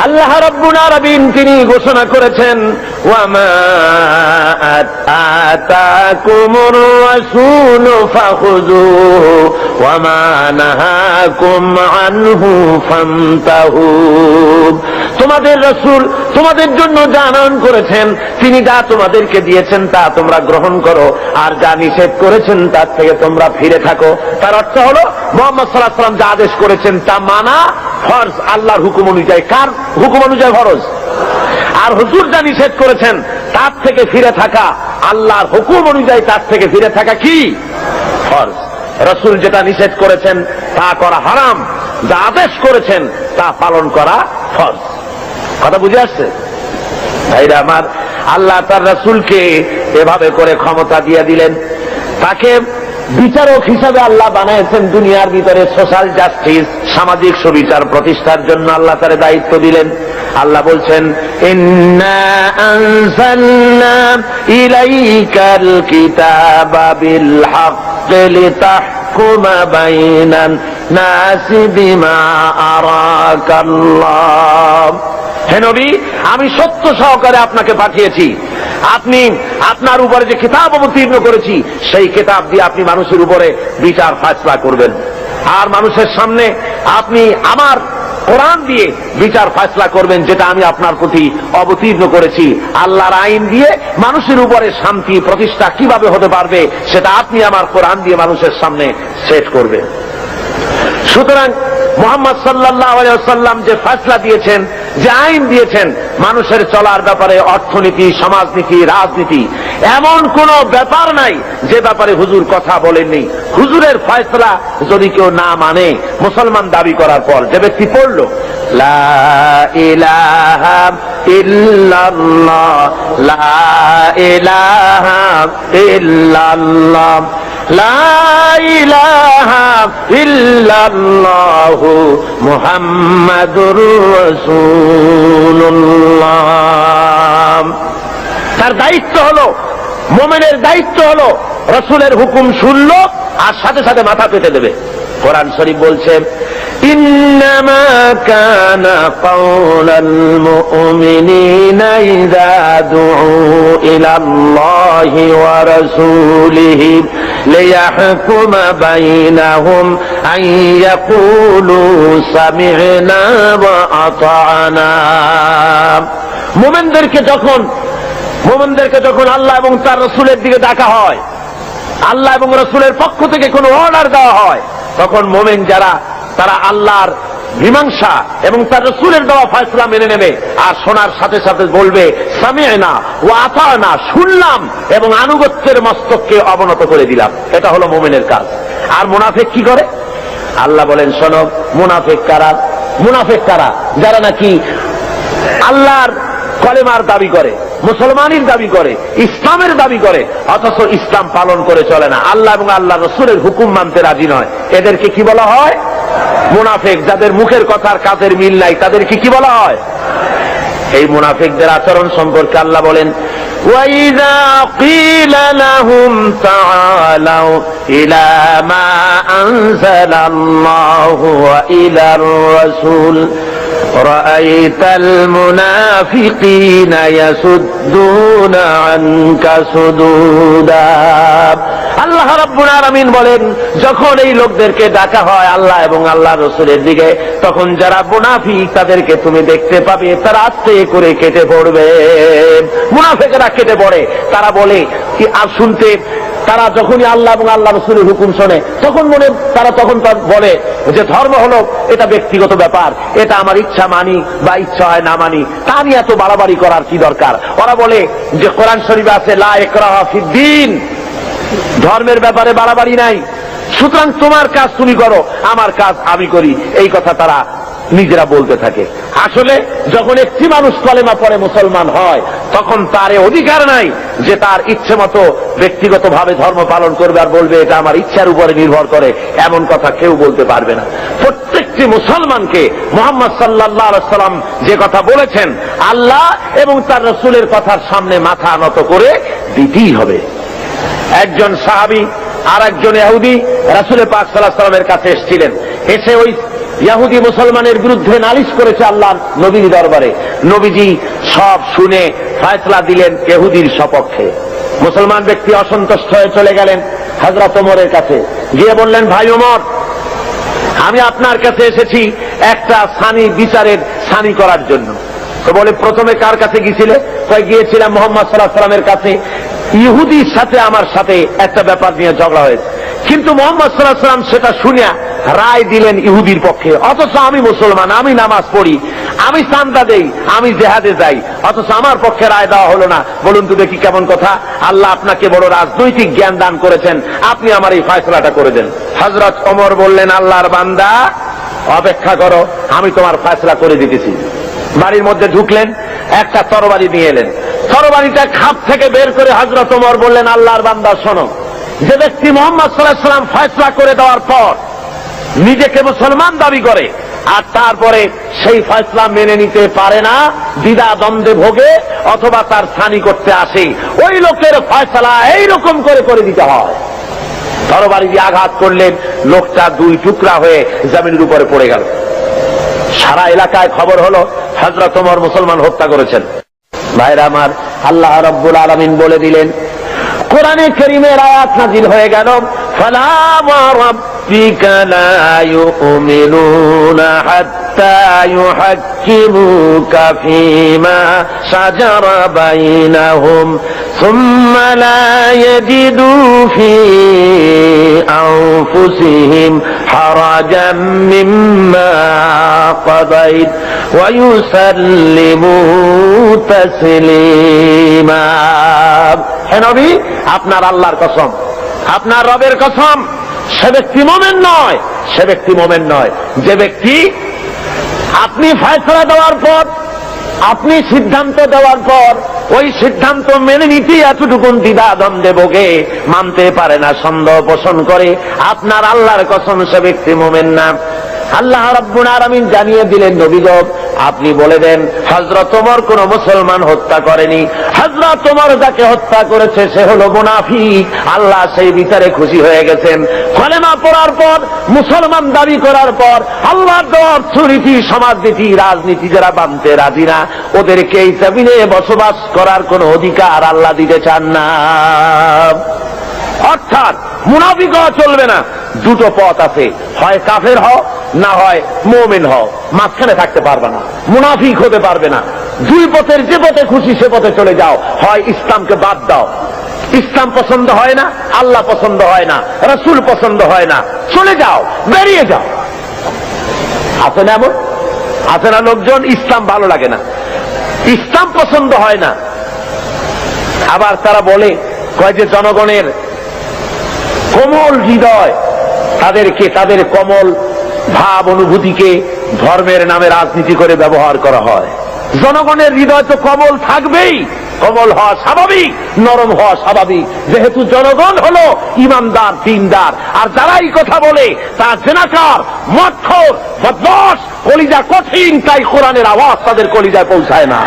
আল্লাহ রাব্বুল আলামিন তিনি ঘোষণা করেছেন, ওয়ামা আতাকুমুর রাসূলু ফাখুযুহু ওয়ামা নাহাকুম আনহু ফান্তাহু। তোমাদের রাসূল তোমাদের জন্য যা আনয়ন করেছেন, তিনি যা তোমাদেরকে দিয়েছেন তা তোমরা গ্রহণ করো, আর যা নিষেধ করেছেন তার থেকে তোমরা ফিরে থাকো। তার অর্থ হলো মুহাম্মদ সাল্লাল্লাহু আলাইহি ওয়াসাল্লাম যা আদেশ করেছেন তা মানা ফরজ, আল্লাহর হুকুম অনুযায়ী। কার হুকুম অনুযায়ী? ফরজ। আর হুজুর যা নিষেধ করেছেন তার থেকে ফিরে থাকা, আল্লাহর হুকুম অনুযায়ী তার থেকে ফিরে থাকা কি? ফরজ। রাসূল যেটা নিষেধ করেছেন তা করা হারাম, যা আদেশ করেছেন তা পালন করা ফরজ। কথা বুঝে আসছে ভাইরা আমার? আল্লাহ তার রাসূলকে এভাবে করে ক্ষমতা দিয়ে দিলেন, তাকে বিচারক হিসাবে আল্লাহ বানাইছেন দুনিয়ার ভিতরে। সোশ্যাল জাস্টিস, সামাজিক সুবিচার প্রতিষ্ঠার জন্য আল্লাহ তার দায়িত্ব দিলেন। আল্লাহ বলছেন, ইন্না আনজালনা ইলাইকাল কিতাবা বিল হাক্কি লিতাহকুমা বাইনান নাসি বিমা আরাকাল্লাহ। হে নবী, আমি সত্য সহকারে আপনাকে পাঠিয়েছি। আপনি আপনার উপরে যে কিতাব অবতীর্ণ করেছি সেই কিতাব দিয়ে আপনি মানুষের উপরে বিচার ফায়সালা করবেন, আর মানুষের সামনে আপনি আমার কোরআন দিয়ে বিচার ফায়সালা করবেন, যেটা আমি আপনার প্রতি অবতীর্ণ করেছি। আল্লাহর আইন দিয়ে মানুষের উপরে শান্তি প্রতিষ্ঠা কিভাবে হতে পারবে সেটা আপনি আমার কোরআন দিয়ে মানুষের সামনে সেট করবেন। সুতরাং মুহাম্মদ সাল্লাল্লাহু আলাইহি ওয়াসাল্লাম যে ফয়সালা দিয়েছেন, যে আইন দিয়েছেন মানুষের চলার ব্যাপারে, অর্থনীতি, সমাজনীতি, রাজনীতি, এমন কোন ব্যাপার নাই যে ব্যাপারে হুজুর কথা বলেননি। হুজুরের ফয়সালা যদি কেউ না মানে, মুসলমান দাবি করার পর যে ব্যক্তি পড়ল লা ইলাহা ইল্লাল্লাহ, লা ইলাহা ইল্লাল্লাহ, লা ইলাহা ইল্লাল্লাহু মুহাম্মাদুর রাসূলুল্লাহ। তার দায়িত্ব হলো, মুমিনের দায়িত্ব হলো রাসূলের হুকুম শুনলো আর সাথে সাথে মাথা পেতে দেবে। কোরআন শরীফ বলছে, ইন্নামা কানা কাওলাল মুমিনিনা ইযা দুউ ইলাল্লাহি ওয়া রাসূলিহি লিয়াহকুমা বাইনাহুম আন ইয়াকুলু সামি'না ওয়া আতা'না। মুমিনদেরকে যখন আল্লাহ এবং তার রাসূলের দিকে ডাকা হয়, আল্লাহ এবং রাসূলের পক্ষ থেকে কোনো অর্ডার দেওয়া হয়, তখন মুমিন যারা, তারা আল্লাহর মীমাংসা এবং তার রাসূলের দেওয়া ফয়সালা মেনে নেবে, আর শোনার সাথে সাথে বলবে সামি'না ওয়া আতা'না, শুনলাম এবং আনুগত্যের মস্তককে অবনত করে দিলাম। এটা হলো মুমিনের কাজ। আর মুনাফিক কি করে? আল্লাহ বলেন, শোনো, মুনাফিক কারা? যারা নাকি আল্লাহর কলেমার দাবি করে, মুসলমানের দাবি করে, ইসলামের দাবি করে, অথচ ইসলাম পালন করে চলে না, আল্লাহ এবং আল্লাহ রাসূলের হুকুম মানতে রাজি নয়। এদেরকে কি বলা হয়? মুনাফিক। যাদের মুখের কথার কাজের মিল নাই তাদেরকে কি বলা হয়? এই মুনাফিকদের আচরণ সম্পর্কে আল্লাহ বলেন, وَإِذَا قِيلَ لَهُمْ تَعَالَوْا إِلَى مَا أَنزَلَ اللَّهُ وَإِلَى الرَّسُولِ رَأَيْتَ الْمُنَافِقِينَ يَصُدُّونَ عَنكَ صُدُودًا। আল্লাহ রাব্বুল আলামিন বলেন, যখন এই লোকদেরকে ডাকা হয় আল্লাহ এবং আল্লাহ রাসূলের দিকে, তখন যারা মুনাফিক তাদেরকে তুমি দেখতে পাবে, তারা আস্তে করে কেটে পড়বে। মুনাফিকরা কেটে পড়ে, তারা বলে কি আর শুনতে, তারা যখনই আল্লাহ এবং আল্লাহ রাসূলের হুকুম শোনে তখন তারা বলে যে ধর্ম হলো এটা ব্যক্তিগত ব্যাপার, এটা আমার ইচ্ছা মানি বা ইচ্ছা হয় না মানি, তা নিয়ে এত বাড়াবাড়ি করার কি দরকার। ওরা বলে যে কোরআন শরীফে আছে লা ইকরাহা ফিদ্দীন, ধর্মের ব্যাপারে বাড়াবাড়ি নাই, সুতরাং তোমার কাজ তুমি করো, আমার কাজ আমি করি, এই কথা তারা নিজেরা বলতে থাকে। আসলে যখন একটি মানুষ কলেমা পড়ে মুসলমান হয়, তখন তার অধিকার নাই যে তার ইচ্ছে মতো ব্যক্তিগতভাবে ধর্ম পালন করবে আর বলবে এটা আমার ইচ্ছার উপরে নির্ভর করে, এমন কথা কেউ বলতে পারবে না। প্রত্যেকটি মুসলমানকে মুহাম্মদ সাল্লাল্লাহু আলাইহি ওয়াসাল্লাম যে কথা বলেছেন, আল্লাহ এবং তার রাসূলের কথার সামনে মাথা নত করে দিতেই হবে। একজন সাহাবী আর একজন ইহুদি রাসূল পাক সাল্লাল্লাহু আলাইহি ওয়াসাল্লামের কাছে এসেছিলেন, এসে ওই ইহুদি মুসলমানের বিরুদ্ধে নালিশ করেছে আল্লাহর নবীর দরবারে। নবীজি সব শুনে ফয়সালা দিলেন ইহুদির সপক্ষে। মুসলমান ব্যক্তি অসন্তুষ্ট হয়ে চলে গেলেন হযরত ওমরের কাছে, গিয়ে বললেন, ভাই ওমর, আমি আপনার কাছে এসেছি একটা সানি বিচারের সানি করার জন্য। তো বলে, প্রথমে কার কাছে গিয়েছিলে? গিয়েছিলাম মুহাম্মদ সাল্লাল্লাহু আলাইহি ওয়াসাল্লামের কাছে, ইহুদির সাথে আমার সাথে একটা ব্যাপার নিয়ে ঝগড়া হয়েছে, কিন্তু মুহাম্মদ সাল্লাল্লাহু আলাইহি ওয়াসাল্লাম সেটা শুনে রায় দিলেন ইহুদির পক্ষে, অথচ আমি মুসলমান, আমি নামাজ পড়ি, আমি চাঁদা দেই, আমি জিহাদে যাই, অথচ আমার পক্ষে রায় দেওয়া হলো না। বলুন তো দেখি কেমন কথা। আল্লাহ আপনাকে বড় রাজনৈতিক জ্ঞান দান করেছেন, আপনি আমার এই ফয়সালাটা করে দেন। হযরত ওমর বললেন, আল্লাহর বান্দা অপেক্ষা করো, আমি তোমার ফয়সালা করে দিতেছি। বাড়ির মধ্যে ঢুকলেন, একটা তরবারি নিয়ে এলেন, তরবারিটা খাপ থেকে বের করে হযরত ওমর বললেন, আল্লাহর বান্দা শোনো, যে ব্যক্তি মুহাম্মদ সাল্লাল্লাহু আলাইহি ওয়াসাল্লাম ফয়সালা করে দেওয়ার পর নিজেকে মুসলমান দাবি করে আর তারপরে সেই ফয়সালা মেনে নিতে পারে না, দ্বিধা দ্বন্দ্বে ভোগে অথবা তার ছানি করতে আসে, ওই লোকের ফয়সালা এইরকম করে দিতে হয়। তরবারি দিয়ে আঘাত করলেন, লোকটা দুই টুকরা হয়ে জমিনের উপরে পড়ে গেল। সারা এলাকায় খবর হলো হযরত ওমর মুসলমান হত্যা করেছেন। ভাইরা আমার, আল্লাহ রাব্বুল আলামিন বলে দিলেন, কোরআনে কারীমের আয়াত নাযিল হয়ে গেল, ফালা রাব্বিকা লা ইউমিনুনা হাত্তা ইউহাক্কিমুকা ফীমা শাজারা বাইনাহুম সুম্মা লা ইয়াজিদু ফী আনফুসিহিম হারাজাম মিম্মা কাদাইত ওয়া ইউসাল্লিমু তাসলিমা। হে নবী, আপনার আল্লাহর কসম, আপনার রবের কসম, সে ব্যক্তি মুমিন নয়, সে ব্যক্তি মুমিন নয় যে ব্যক্তি আপনি ফয়সালা দেওয়ার পর, আপনি সিদ্ধান্ত দেওয়ার পর ওই সিদ্ধান্ত মেনে নিতে এতটুকু দ্বিধা দ্বন্দ্বে ভোগে, মানতে পারে না, সন্দেহ পোষণ করে, আপনার আল্লাহর কসম সে ব্যক্তি মুমিন না। আল্লাহ রাব্বুল আলামিন জানিয়ে দিলেন, নবী গো, আপনি বলে দেন হযরত ওমর কোন মুসলমান হত্যা করেনি, হযরত ওমর যাকে হত্যা করেছে সে হলো মুনাফিক। আল্লাহ সেই বিচারে খুশি হয়ে গেছেন। কলেমা পড়ার পর, মুসলমান দাবি করার পর আল্লাহর দেওয়া অর্থনীতি, সমাজনীতি, রাজনীতি যারা মানতে রাজি না, ওদেরকে এই জমিনে বসবাস করার কোন অধিকার আল্লাহ দিতে চান না। অর্থাৎ মুনাফিক হওয়া চলবে না। দুটো পথ আছে, হয় কাফের হও, না হয় মুমিন হও, মাঝখানে থাকতে পারবে না, মুনাফিক হতে পারবে না। দুই পথের যে পথে খুশি সে পথে চলে যাও, হয় ইসলামকে বাদ দাও, ইসলাম পছন্দ হয় না, আল্লাহ পছন্দ হয় না, রাসূল পছন্দ হয় না, চলে যাও, বেরিয়ে যাও। আছে না এমন? আছে না লোকজন ইসলাম ভালো লাগে না, ইসলাম পছন্দ হয় না, আবার তারা বলে কয় যে জনগণের কোমল হৃদয়, তাদেরকে, তাদের কোমল ভাব অনুভূতিকে ধর্মের নামে রাজনীতি করে ব্যবহার করা হয়। জনগণের হৃদয় তো কোমল থাকবেই, কোমল হওয়া স্বাভাবিক, নরম হওয়া স্বাভাবিক, যেহেতু জনগণ হলো ইমানদার, দ্বীনদার। আর যারাই কথা বলে তার জেনাকার, মদখোর, বদমাশ, কলিজা কঠিন, তাই কোরআনের আওয়াজ তাদের কলিজায় পৌঁছায় না।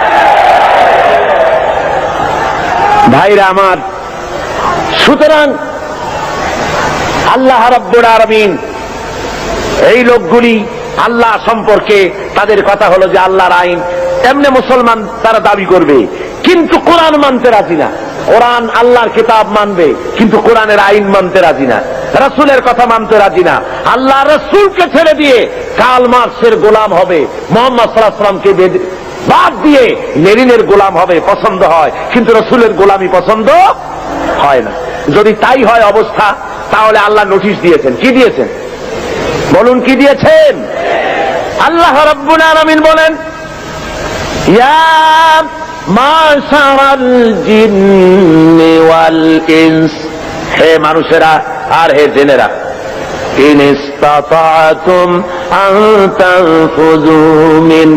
ভাইরা আমার, সুতরাং আল্লাহ রাব্বুল আলামিন এই লোকগুলি আল্লাহ সম্পর্কে তাদের কথা হলো যে আল্লাহর আইন, এমনি মুসলমান তারা দাবি করবে, কিন্তু কোরআন মানতে রাজি না। কোরআন আল্লাহর কিতাব মানবে, কিন্তু কোরআনের আইন মানতে রাজি না, রাসূলের কথা মানতে রাজি না। আল্লাহ রাসূলকে ছেড়ে দিয়ে কার্ল মার্কসের গোলাম হবে, মুহাম্মদ সাল্লাল্লাহু আলাইহি ওয়াসাল্লামকে বাদ দিয়ে লেনিনের গোলাম হবে, পছন্দ হয়, কিন্তু রাসূলের গোলামি পছন্দ হয় না। যদি তাই হয় অবস্থা, তাহলে আল্লাহ নোটিশ দিয়েছেন। কি দিয়েছেন বলুন? কি দিয়েছেন? আল্লাহ রাব্বুল আলামিন বলেন, ইয়া মাশারাল জিন্নি ওয়াল ইনস, হে মানুষেরা আর হে জিনেরা, ইন ইসতাতা'তুম আন তানফুযু মিন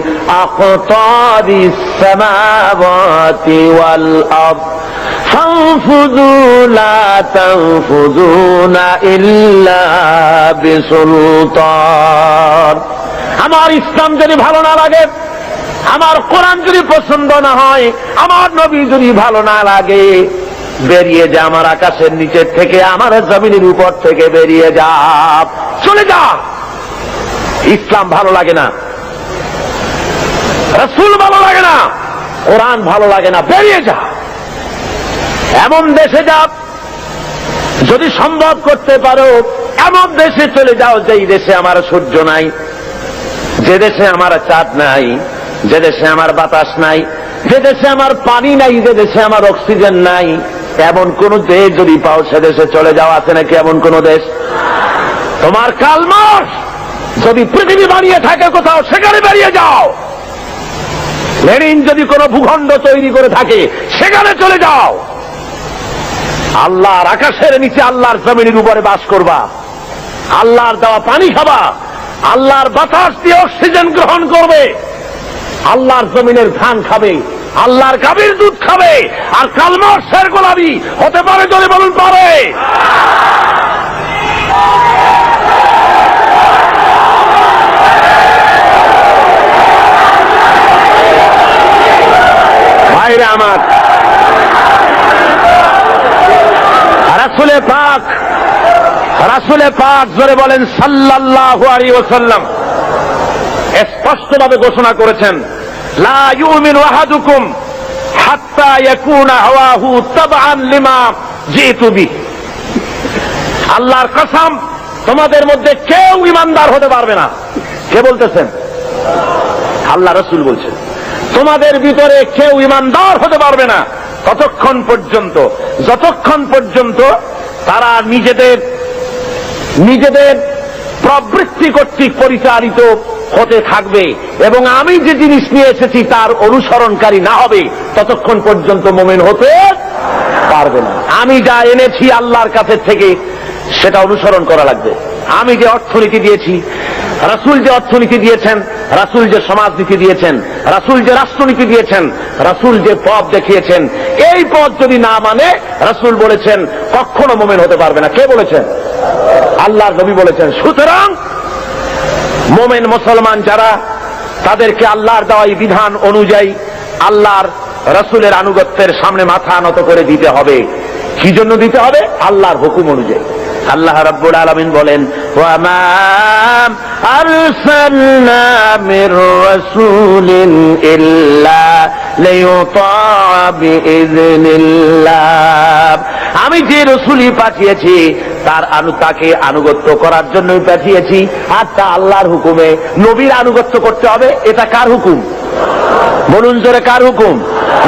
আকতারিস সামাওয়াতি ওয়াল আরদ ফানফুযু লা তানফুযুনা ইল্লা বিসুলতান। আমার ইসলাম যদি ভালো না লাগে, আমার কোরআন যদি পছন্দ না হয়, আমার নবী যদি ভালো না লাগে, বেরিয়ে যা আমার আকাশের নিচের থেকে, আমার জমিনের উপর থেকে বেরিয়ে যা, চলে যা। ইসলাম ভালো লাগে না, রাসূল ভালো লাগে না, কোরআন ভালো লাগে না, বেরিয়ে যা। এমন দেশে যা, যদি সম্ভব করতে পারো এমন দেশে চলে যাও যেই দেশে আমার সূর্য নাই, যে দেশে আমার চাঁদ নাই, যে দেশে আমার বাতাস নাই, যে দেশে আমার পানি নাই, যে দেশে আমার অক্সিজেন নাই, এমন কোন দেশ যদি পাও সে দেশে চলে যাওয়া আছে নাকি? এমন কোন দেশ? তোমার কার্ল মার্কস যদি পৃথিবী বানিয়ে থাকে কোথাও, সেখানে বেরিয়ে যাও। লেনিন যদি কোন ভূখণ্ড তৈরি করে থাকে, সেখানে চলে যাও। আল্লাহর আকাশের নিচে, আল্লাহর জমিনের উপরে বাস করবা, আল্লাহর দেওয়া পানি খাবা, আল্লাহর বাতাস দিয়ে অক্সিজেন গ্রহণ করবে, আল্লাহর জমিনের ধান খাবে, আল্লাহর গাভীর দুধ খাবে, আর কার্ল মার্কসের গোলামি হতে পারে? যদি বলুন পারে। ভাইরে আমার, রাসূলে পাক, রাসূলে পাক জোরে বলেন সাল্লাল্লাহু আলাইহি ওয়াসাল্লাম স্পষ্টভাবে ঘোষণা করেছেন, লা ইউমিনু আহাদুকুম হাত্তা ইয়াকুনা হাওয়াহু তাবআন লিমা জিতু বি। আল্লাহর কসম, তোমাদের মধ্যে কেউ ঈমানদার হতে পারবে না। কে বলতেছেন? আল্লাহ রাসূল বলছেন, তোমাদের ভিতরে কেউ ঈমানদার হতে পারবে না ততক্ষণ পর্যন্ত, যতক্ষণ পর্যন্ত তারা নিজেদের প্রবৃত্তি কর্তৃক পরিচালিত হতে থাকবে এবং আমি যে জিনিস নিয়ে এসেছি তার অনুসরণকারী না হবে, ততক্ষণ পর্যন্ত মুমিন হতে পারবে না। আমি যা এনেছি আল্লাহর কাছে থেকে, সেটা অনুসরণ করা লাগবে। আমি যে অর্থনীতি দিয়েছি, রাসূল যে অর্থনীতি দিয়েছেন, রাসূল যে সমাজনীতি দিয়েছেন, রাসূল যে রাষ্ট্রনীতি দিয়েছেন, রাসূল যে পথ দেখিয়েছেন, এই পথ যদি না মানে, রাসূল বলেছেন, কখনো মুমিন হতে পারবে না। কে বলেছেন? আল্লাহর নবী বলেছেন। সুতরাং মুমিন মুসলমান যারা, তাদেরকে আল্লাহর দেওয়া বিধান অনুযায়ী আল্লাহর রাসূলের আনুগত্যের সামনে মাথা নত করে দিতে হবে। কি জন্য দিতে হবে? আল্লাহর হুকুম অনুযায়ী। আল্লাহ রাব্বুল আলামিন বলেন, ওয়া মা আরসালনা মির রাসূলিন ইল্লা লিয়ুতা'a বিইذনিল্লাহ। আমি যে রাসূলই পাঠিয়েছি তাকে আনুগত্য করার জন্যই পাঠিয়েছি, আর তা আল্লাহর হুকুমে। নবীর আনুগত্য করতে হবে, এটা কার হুকুম? বলুন জোরে, কার হুকুম?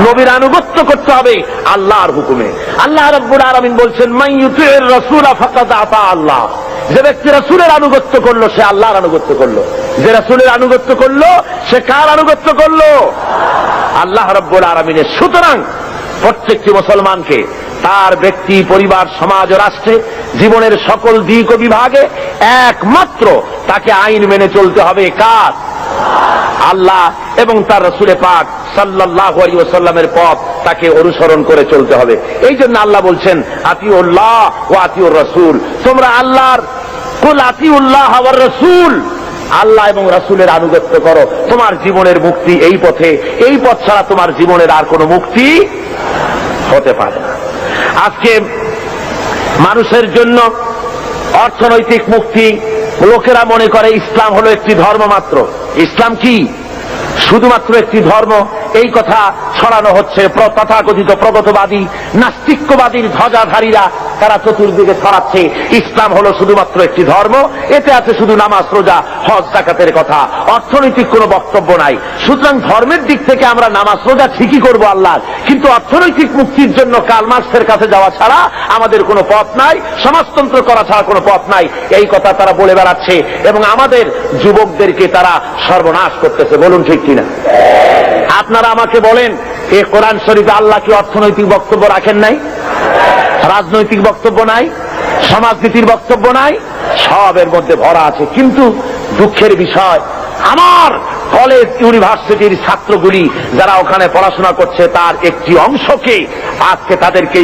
নবীর আনুগত্য করতে হবে আল্লাহর হুকুমে। আল্লাহ রাব্বুল আলামিন বলছেন, মান ইউতি'র রাসূলা ফাকাদ আতা আল্লাহ। যে ব্যক্তি রাসূলের আনুগত্য করলো, সে আল্লাহর আনুগত্য করলো। যে রাসূলের আনুগত্য করলো, সে কার আনুগত্য করলো? আল্লাহ রাব্বুল আলামিনের। সুতরাং প্রত্যেকটি মুসলমানকে তার ব্যক্তি, পরিবার, সমাজ ও রাষ্ট্রে, জীবনের সকল দিক ও বিভাগে একমাত্র তাকে আইন মেনে চলতে হবে। কার? আল্লাহ এবং তার রাসূলে পাক সাল্লাল্লাহু আলাইহি ওয়াসাল্লামের পথ তাকে অনুসরণ করে চলতে হবে। এই জন্য আল্লাহ বলছেন, আতিউল্লাহ ওয়া আতিউর রাসূল। তোমরা আল্লাহর, কুল আতিউল্লাহ ওয়ার রাসূল, আল্লাহ এবং রাসূলের আনুগত্য করো। তোমার জীবনের মুক্তি এই পথে, এই পথ ছাড়া তোমার জীবনের আর কোনো মুক্তি হতে পারে না। আজকে মানুষের জন্য অর্থনৈতিক মুক্তি, লোকেরা মনে করে ইসলাম হলো একটি ধর্ম মাত্র। ইসলাম কি? শুধুমাত্র একটি ধর্ম, এই কথা ছড়ানো হচ্ছে তথাকথিত প্রগতবাদী নাস্তিক্যবাদীর ধ্বজাধারীরা, তারা চতুর্দিকে ছড়াচ্ছে ইসলাম হলো শুধুমাত্র একটি ধর্ম, এতে আছে শুধু নামাজ রোজা হজ যাকাতের কথা, অর্থনৈতিক কোনো বক্তব্য নাই। সুতরাং ধর্মের দিক থেকে আমরা নামাজ রোজা ঠিকই করবো আল্লাহ, কিন্তু অর্থনৈতিক মুক্তির জন্য কার্ল মার্কসের কাছে যাওয়া ছাড়া আমাদের কোনো পথ নাই, সমাজতন্ত্র করা ছাড়া কোনো পথ নাই, এই কথা তারা বলে বেড়াচ্ছে এবং আমাদের যুবকদেরকে তারা সর্বনাশ করতেছে। বলুন ঠিক কিনা? আপনারা আমাকে বলেন, এই কোরআন শরীফে আল্লাহ কি অর্থনৈতিক বক্তব্য রাখেন নাই? রাজনৈতিক বক্তব্য নাই? সমাজনীতির বক্তব্য নাই? সব এর মধ্যে ভরা আছে। কিন্তু দুঃখের বিষয়, আমার কলেজ ইউনিভার্সিটির ছাত্রগুলি যারা ওখানে পড়াশোনা করছে তার একটি অংশকে আজকে তাদেরকে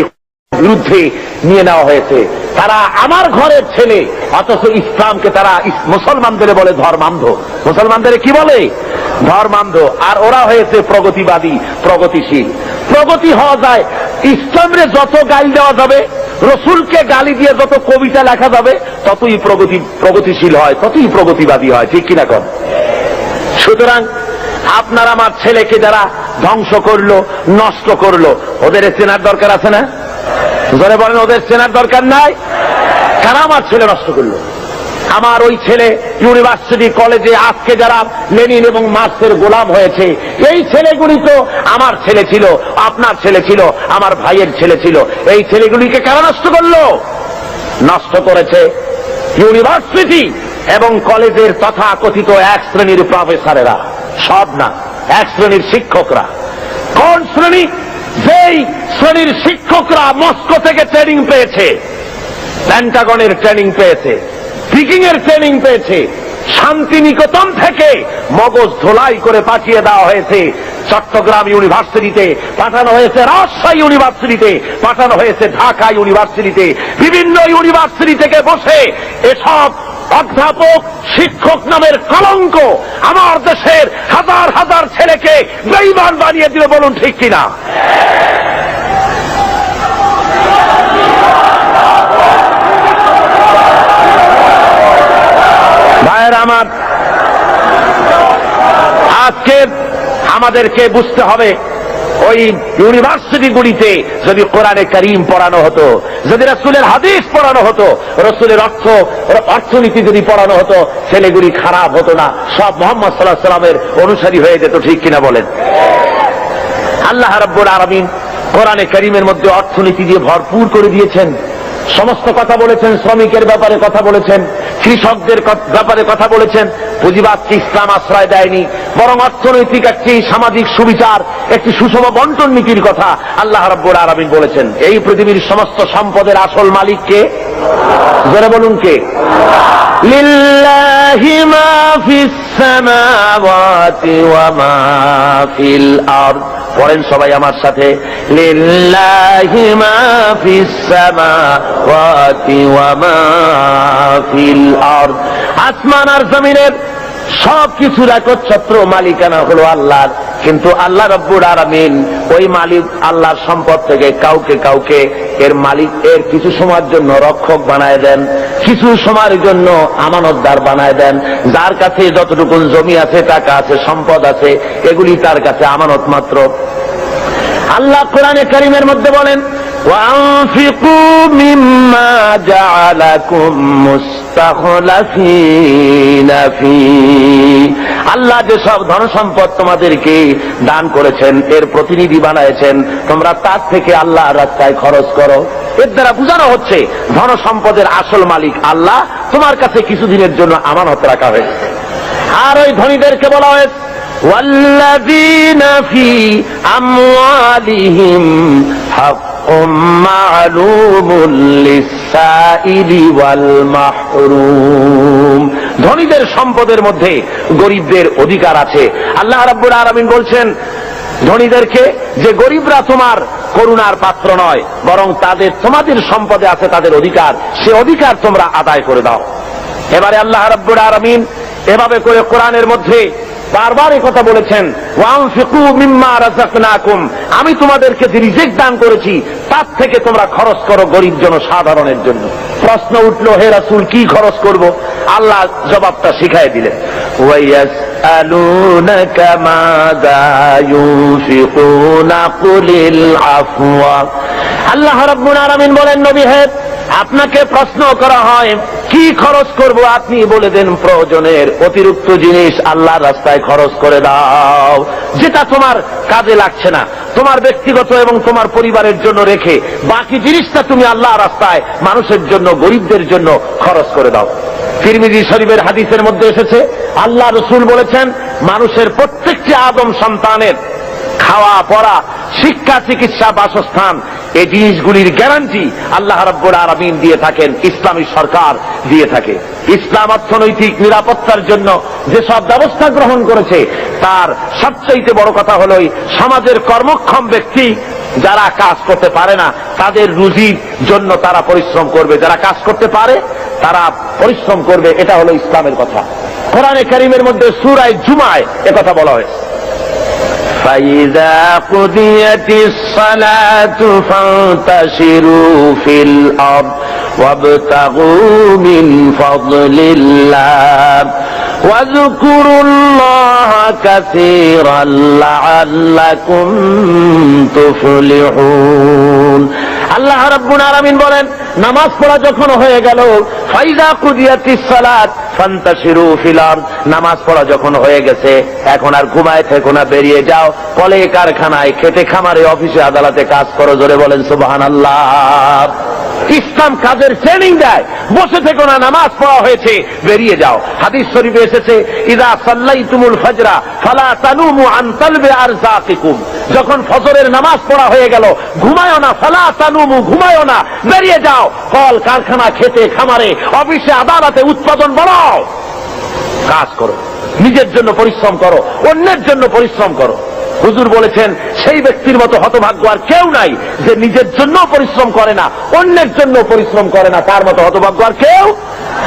বিরুদ্ধে নিয়ে নেওয়া হয়েছে। তারা আমার ঘরের ছেলে, অথচ ইসলামকে তারা মুসলমানদের বলে ধর্মান্ধ। মুসলমানদের কি বলে? ধর্মান্ধ। আর ওরা হয়েছে প্রগতিবাদী, প্রগতিশীল। প্রগতি হওয়া যায়, ইসলামরে যত গালি দেওয়া যাবে, রসুলকে গালি দিয়ে যত কবিতা লেখা যাবে, ততই প্রগতিশীল হয়, ততই প্রগতিবাদী হয়। ঠিক কিনা কর? সুতরাং আপনার আমার ছেলেকে যারা ধ্বংস করলো, নষ্ট করলো, ওদের চেনার দরকার আছে না? যারা বলেন ওদের চেনার দরকার নাই? কারা আমার ছেলে নষ্ট করলো? আমার ওই ছেলে ইউনিভার্সিটি কলেজে আজকে যারা লেনিন এবং মার্কসের গোলাম হয়েছে, এই ছেলেগুলি তো আমার ছেলে ছিল, আপনার ছেলে ছিল, আমার ভাইয়ের ছেলে ছিল। এই ছেলেগুলিকে কারা নষ্ট করলো? নষ্ট করেছে ইউনিভার্সিটি এবং কলেজের তথাকথিত এক শ্রেণীর প্রফেসরেরা। সব না, এক শ্রেণীর শিক্ষকরা। কোন শ্রেণী? যেই শ্রেণীর শিক্ষকরা মস্কো থেকে ট্রেনিং পেয়েছে, পেন্টাগনের ট্রেনিং পেয়েছে, পিকিং এর ট্রেনিং পেয়েছে, শান্তিনিকেতন থেকে মগজ ধোলাই করে পাঠিয়ে দেওয়া হয়েছে চট্টগ্রাম ইউনিভার্সিটিতে, পাঠানো হয়েছে রাজশাহী ইউনিভার্সিটিতে, পাঠানো হয়েছে ঢাকা ইউনিভার্সিটিতে। বিভিন্ন ইউনিভার্সিটি থেকে বসে এসব অধ্যাপক, শিক্ষক নামের কলঙ্ক আমার দেশের হাজার হাজার ছেলেকে বেঈমান বানিয়ে দিল। বলুন ঠিক কিনা? ভাইয়ের আমার, আজকে আমাদেরকে বুঝতে হবে, ওই ইউনিভার্সিটিগুলিতে যদি কোরআনে কারীম পড়ানো হতো, যদি রাসূলের হাদিস পড়ানো হতো, রাসূলের অর্থনীতি যদি পড়ানো হতো, ছেলেগুলি খারাপ হতো না, সব মুহাম্মদ সাল্লাল্লাহু আলাইহি ওয়াসাল্লামের অনুসারী হয়ে যেত। ঠিক কিনা বলেন? আল্লাহ রাব্বুল আলামিন কোরআনে কারীমের মধ্যে অর্থনীতি দিয়ে ভরপুর করে দিয়েছেন। সমস্ত কথা বলেছেন, শ্রমিকের ব্যাপারে কথা বলেছেন, কৃষকদের ব্যাপারে কথা বলেছেন। পুঁজিবাদকে ইসলাম আশ্রয় দেয়নি, বরং অর্থনৈতিক একটি সামাজিক সুবিচার, একটি সুষম বন্টন নীতির কথা আল্লাহ রাব্বুল আলামিন বলেছেন। এই পৃথিবীর সমস্ত সম্পদের আসল মালিক কে? জোরে বলুন কে? লিল্লাহি মা ফিস সামাওয়াতি ওয়া মা ফিল আরদ। পড়েন সবাই আমার সাথে, লিল্লাহি মা ফিস সামাওয়াতি ওয়া মা ফিল আরদ। আসমান আর জমিনের সব কিছুর একচ্ছত্র মালিকানা হলো আল্লাহর, কিন্তু আল্লাহ রাব্বুল আলামিন ওই মালিক আল্লাহর সম্পদ থেকে কাউকে কাউকে এর মালিক এর কিছু সময়ের জন্য রক্ষক বানায় দেন, কিছু সময়ের জন্য আমানতদার বানায় দেন। যার কাছে যতটুকু জমি আছে, টাকা আছে, সম্পদ আছে, এগুলি তার কাছে আমানত মাত্র। আল্লাহ কোরআনে কারীমের মধ্যে বলেন, ওয়ানফিকু মিম্মা জাআলাকুম মুস্তাখলাফিনা ফি। আল্লাহ যে সব ধন সম্পদ তোমাদেরকে দান করেছেন, এর প্রতিনিধি বানাইছেন, তোমরা তার থেকে আল্লাহর রাস্তায় খরচ করো। এর দ্বারা বোঝানো হচ্ছে ধন সম্পদের আসল মালিক আল্লাহ, তোমার কাছে কিছুদিনের জন্য আমানত রাখা হয়েছে। আর ওই ধনীদেরকে বলা হয়েছে, ওয়াল্লাযীনা ফি আমওয়ালিহিম হাক্কুম মা'লুমুন লিস-সাইলি ওয়াল মাহরুম। ধনীদের সম্পদের মধ্যে গরিবদের অধিকার আছে। আল্লাহ রাব্বুল আলামিন বলছেন ধনীদেরকে যে গরিবরা তোমার করুণার পাত্র নয়, বরং তোমাদের সম্পদে আছে তাদের অধিকার, সে অধিকার তোমরা আদায় করে দাও। এবারে আল্লাহ রাব্বুল আলামিন এভাবে করে কোরআনের মধ্যে বারবার এই কথা বলেছেন, ওয়ানফিকু মিম্মা রাযাকনাকুম, আমি তোমাদেরকে যে রিজিক দান করেছি তার থেকে তোমরা খরচ করো গরিব জনসাধারণের জন্য। প্রশ্ন উঠলো, হে রাসূল কি খরচ করব? আল্লাহ জবাবটা শিখাই দিলেন, ইয়াসআলুনাকা মাযা ইউনফিকুনা কুলিল আফওয়া। আল্লাহ রাব্বুল আলামিন বলেন, নবী হে, আপনাকে প্রশ্ন করা হয় কি খরচ করব, আপনি বলে দেন প্রয়োজনের অতিরিক্ত জিনিস আল্লাহর রাস্তায় খরচ করে দাও, যেটা তোমার কাজে লাগছে না, তোমার ব্যক্তিগত এবং তোমার পরিবারের জন্য রেখে বাকি জিনিসটা তুমি আল্লাহর রাস্তায় মানুষের জন্য, গরিবদের জন্য খরচ করে দাও। তিরমিজি শরীফের হাদিসের মধ্যে এসেছে, আল্লাহ রাসূল বলেছেন, মানুষের প্রত্যেকটি আদম সন্তানের খাওয়া পড়া, শিক্ষা, চিকিৎসা, বাসস্থান, এই জিনিসগুলির গ্যারান্টি আল্লাহ রাব্বুল আলামিন দিয়ে থাকেন, ইসলামী সরকার দিয়ে থাকে। ইসলাম অর্থনৈতিক নিরাপত্তার জন্য যেসব ব্যবস্থা গ্রহণ করেছে তার সবচেয়ে বড় কথা হলো সমাজের কর্মক্ষম ব্যক্তি যারা কাজ করতে পারে না তাদের রুজির জন্য তারা পরিশ্রম করবে, যারা কাজ করতে পারে তারা পরিশ্রম করবে, এটা হলো ইসলামের কথা। কোরআনে কারীমের মধ্যে সূরা জুমায় একথা বলা হয়েছে, فَإِذَا قُضِيَتِ الصَّلَاةُ فَانتَشِرُوا فِي الْأَرْضِ وَابْتَغُوا مِنْ فَضْلِ اللَّهِ وَاذْكُرُوا اللَّهَ كَثِيرًا لَعَلَّكُمْ تُفْلِحُونَ। আল্লাহ রাব্বুল আলামিন বলেন, নামাজ পড়া যখন হয়ে গেল, ফাইযা কুদিয়াতিস সালাত ফান্তাশিরু ফিল আরদ, নামাজ পড়া যখন হয়ে গেছে এখন আর ঘুমায় থেকো না, বেরিয়ে যাও, কলে কারখানায়, খেতে খামারে, অফিসে আদালতে কাজ করো। জোরে বলেন সুবহানাল্লাহ। ইসলাম কাজের ট্রেনিং দেয়, বসে থেকো না, নামাজ পড়া হয়েছে বেরিয়ে যাও। হাদিস শরীফে এসেছে, ইযা সাল্লাইতুমুল ফাজরা ফালা তানুমু আন তালবি আরযাকিকুম, যখন ফজরের নামাজ পড়া হয়ে গেল ঘুমায়ও না, ফালা তানুমু, ঘুমায়ও না, বেরিয়ে যাও, কল কারখানা, খেতে খামারে, অফিসে আদালতে উৎপাদন বাড়াও, কাজ করো, নিজের জন্য পরিশ্রম করো, অন্যের জন্য পরিশ্রম করো। হুজুর বলেছেন, সেই ব্যক্তির মতো হতভাগ্য আর কেউ নাই যে নিজের জন্য পরিশ্রম করে না, অন্যের জন্য পরিশ্রম করে না, তার মতো হতভাগ্য আর কেউ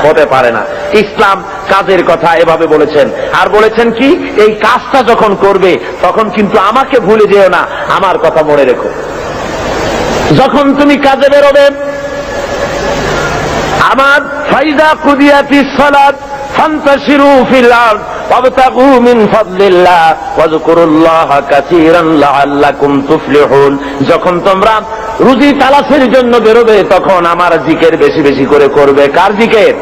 হতে পারে না। ইসলাম কাজের কথা এভাবে বলেছেন, আর বলেছেন কি, এই কাজটা যখন করবে তখন কিন্তু আমাকে ভুলে যেও না, আমার কথা মনে রেখো। যখন তুমি কাজে বেরোবে, আমার ফাইযা কুদিয়াতিস সালাত ফান্তাশিরু ফিল আরদ ওয়াবতাগু মিন ফাদলিল্লাহ ওয়াযকুরুল্লাহা কাসীরান লাআল্লাকুম তুফলিহুন, যখন তোমরা রুজি তালাশের জন্য বেরোবে তখন আমার জিকির বেশি বেশি করে করবে। কার জিকির?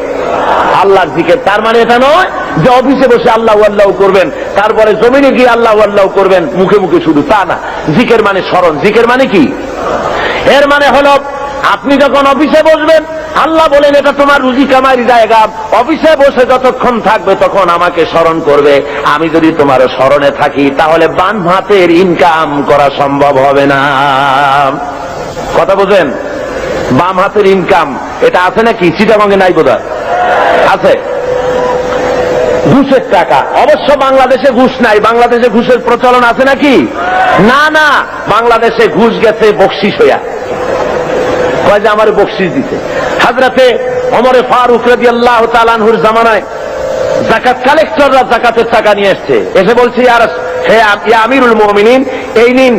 আল্লাহর জিকির। তার মানে এটা নয় যে অফিসে বসে আল্লাহু আল্লাহু করবেন, তারপরে জমিনে গিয়ে আল্লাহু আল্লাহু করবেন মুখে মুখে শুধু, তা না। জিকির মানে স্মরণ। জিকির মানে কি? এর মানে হলো আপনি যখন অফিসে বসবেন, আল্লাহ বলেন এটা তোমার রুজি কামাইয়ের জায়গা, অফিসে বসে যতক্ষণ থাকবে তখন আমাকে স্মরণ করবে। আমি যদি তোমার স্মরণে থাকি তাহলে বাম হাতের ইনকাম করা সম্ভব হবে না। কথা বোঝেন? বাম হাতের ইনকাম এটা আছে নাকি? চিটাগঙ্গে নাই বোধহয়, আছে। ঘুষের টাকা, অবশ্য বাংলাদেশে ঘুষ নাই, বাংলাদেশে ঘুষের প্রচলন আছে নাকি? না না, বাংলাদেশে ঘুষ গেছে বকশিস হইয়া, কয় যে আমার বকশিস দিতে। হযরতে ওমরে ফারুক রাদিয়াল্লাহু তাআলা আনহুর জামানায় যাকাত কালেক্টররা যাকাতের টাকা নিয়ে এসেছে, এসে বলছে, হে আমিরুল মুমিনিন, এই নিন,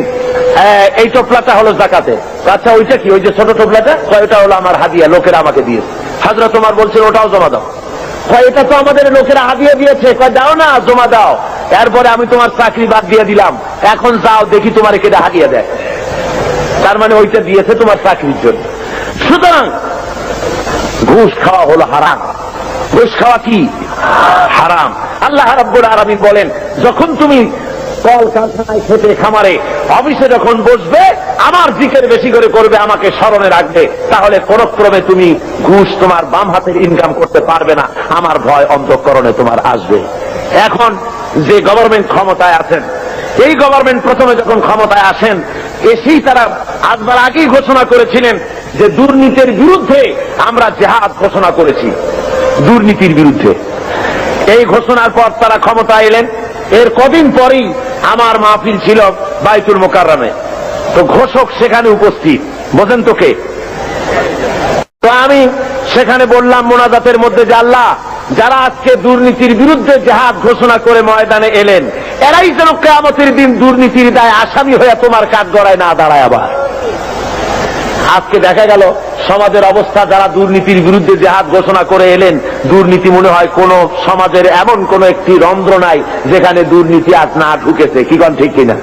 এই টোপলাটা হলো যাকাতে। আচ্ছা ওইটা কি? ওই যে ছোট টোপলাটা? ওইটা হলো আমার হাদিয়া, লোকেরা আমাকে দিয়েছে। হযরত ওমর বলছেন ওটাও জমা দাও। এটা তো আমাদের লোকেরা হাদিয়া দিয়েছে। দাও না, জমা দাও। এরপরে আমি তোমার চাকরি বাদ দিয়ে দিলাম, এখন যাও দেখি তোমার কেটে হাদিয়া দেয়। তার মানে ওইটা দিয়েছে তোমার চাকরির জন্য। সুতরাং ঘুষ খাওয়া হলো হারাম। ঘুষ খাওয়া কি? হারাম। আল্লাহ রাব্বুল আলামিন বলেন, যখন তুমি কল কারখানায়, খেতে খামারে, অফিসে যখন বসবে আমার জিকির বেশি করে করবে, আমাকে স্মরণে রাখবে, তাহলে কোন ক্রমে তুমি ঘুষ তোমার বাম হাতের ইনকাম করতে পারবে না। আমার ভয় অন্তঃকরণে তোমার আসবে। এখন যে গভর্নমেন্ট ক্ষমতায় আছেন, এই গভর্নমেন্ট প্রথমে যখন ক্ষমতায় আসেন, এসেই তারা আসবার আগেই ঘোষণা করেছিলেন যে দুর্নীতির বিরুদ্ধে আমরা জিহাদ ঘোষণা করেছি, দুর্নীতির বিরুদ্ধে। এই ঘোষণার পর তারা ক্ষমতায় এলেন। এর কদিন পরেই আমার মাহফিল ছিল বাইতুল মোকাররমে, তো ঘোষক সেখানে উপস্থিত, বোঝেন তো কে? তো আমি সেখানে বললাম মোনাজাতের মধ্যে যে আল্লাহ, যারা আজকে দুর্নীতির বিরুদ্ধে জিহাদ ঘোষণা করে ময়দানে এলেন, এরাই যেন কিয়ামতের দিন দুর্নীতির দায়ে আসামি হয়ে তোমার কাঠগড়ায় না দাঁড়ায়। আবার আজকে দেখা গেল সমাজের অবস্থা, যারা দুর্নীতির বিরুদ্ধে জেহাদ ঘোষণা করে এলেন, দুর্নীতি মনে হয় কোন সমাজের এমন কোন একটি রন্ধ্র নাই যেখানে দুর্নীতি আজ না ঢুকেছে। কি কোন ঠিক কিনা?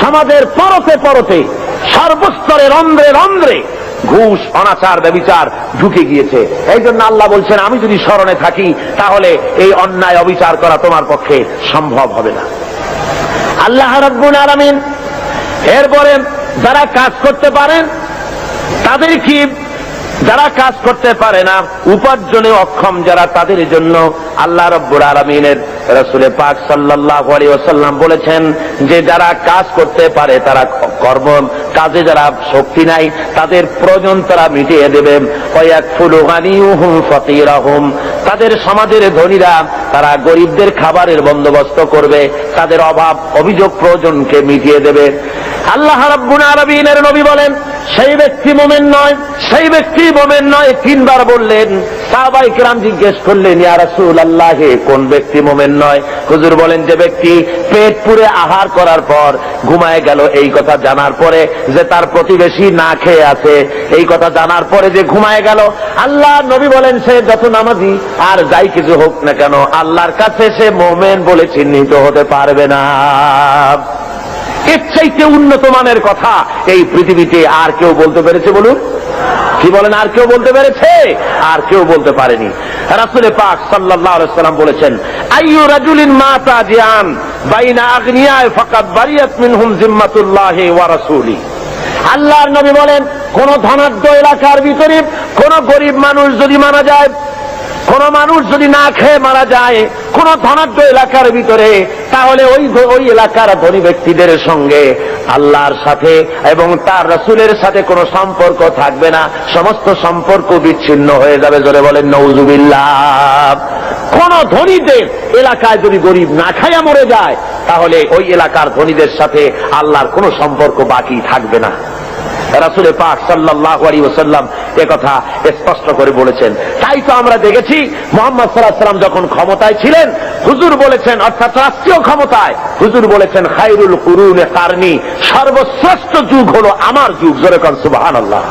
সমাজের পরতে পরতে সর্বস্তরে রন্ধ্রে রন্ধ্রে ঘুষ, অনাচার, ব্যভিচার ঢুকে গিয়েছে। এই জন্য আল্লাহ বলছেন, আমি যদি স্মরণে থাকি তাহলে এই অন্যায় অবিচার করা তোমার পক্ষে সম্ভব হবে না। আল্লাহ রাব্বুল আলামিন এরপরে যারা কাজ করতে পারেন তাদের কি, যারা কাজ করতে পারে না, উপার্জনে অক্ষম যারা, তাদের জন্য আল্লাহ রাব্বুল আলামিনের রাসূল পাক সাল্লাল্লাহু আলাইহি ওয়াসাল্লাম বলেছেন যে যারা কাজ করতে পারে, তারা কর্ম কাজে যারা শক্তি নাই, তাদের প্রয়োজন তারা মিটিয়ে দেবে। ওয়ায়াকফুলু গানিয়ুহুম ফাকিরাহুম, তাদের সমাজের ধনীরা তারা গরিবদের খাবারের বন্দোবস্ত করবে, তাদের অভাব অভিযোগ প্রয়োজনকে মিটিয়ে দেবে। আল্লাহ রাব্বুল আলামিনের নবী বলেন, সেই ব্যক্তি মুমিন নয়, সেই ব্যক্তি মুমিন নয়। তিনবার বললেন। সাহাবায়ে কেরাম জিজ্ঞেস করলেন, ইয়া রাসূলুল্লাহ, কোন ব্যক্তি মুমিন নয়? হুজুর বলেন, যে ব্যক্তি পেট পুরে আহার করার পর ঘুমায় গেল, এই কথা জানার পরে যে তার প্রতিবেশী না খেয়ে আছে, এই কথা জানার পরে যে ঘুমায় গেল, আল্লাহ নবী বলেন, সে যত নামাজি আর যাই কিছু হোক না কেন, আল্লাহর কাছে সে মুমিন বলে চিহ্নিত হতে পারবে না। এর চাইতে উন্নত মানের কথা এই পৃথিবীতে আর কেউ বলতে পেরেছে? বলুন, কি বলেন? আর কেউ বলতে পেরেছে? আর কেউ বলতে পারেনি। রাসূল পাক সাল্লাল্লাহু আলাইহি ওয়াসাল্লাম বলেছেন, আইয়ু রাজুলিন মাতা জিয়ান বাইনা আগনিয়া ফাকাদ বারিয়াত মিনহুম জিম্মাতুল্লাহি ওয়া রাসূলি। আল্লাহর নবী বলেন, কোন ধনাঢ্য এলাকার ভিতরে কোন গরিব মানুষ যদি মারা যায়, কোন মানুষ যদি না খেয়ে মারা যায় কোন ধনাঢ্য এলাকার ভিতরে, তাহলে ওই এলাকার ধনী ব্যক্তিদের সঙ্গে আল্লাহর সাথে এবং তার রাসূলের সাথে কোনো সম্পর্ক থাকবে না, সমস্ত সম্পর্ক বিচ্ছিন্ন হয়ে যাবে। জোরে বলেন নাউযুবিল্লাহ। কোন ধনীদের এলাকায় যদি গরিব না খাইয়া মরে যায়, তাহলে ওই এলাকার ধনীদের সাথে আল্লাহর কোনো সম্পর্ক বাকি থাকবে না। রাসূল পাক সাল্লাল্লাহু আলাইহি ওয়াসাল্লাম একথা স্পষ্ট করে বলেছেন। তাই তো আমরা দেখেছি মুহাম্মদ সাল্লাল্লাহু আলাইহি ওয়াসাল্লাম যখন ক্ষমতায় ছিলেন, হুজুর বলেছেন, অর্থাৎ রাষ্ট্রীয় ক্ষমতায়, হুজুর বলেছেন, খায়রুল কুরুনে কারনি, সর্বশ্রেষ্ঠ যুগ হলো আমার যুগ। জোরে কোন সুবহানাল্লাহ।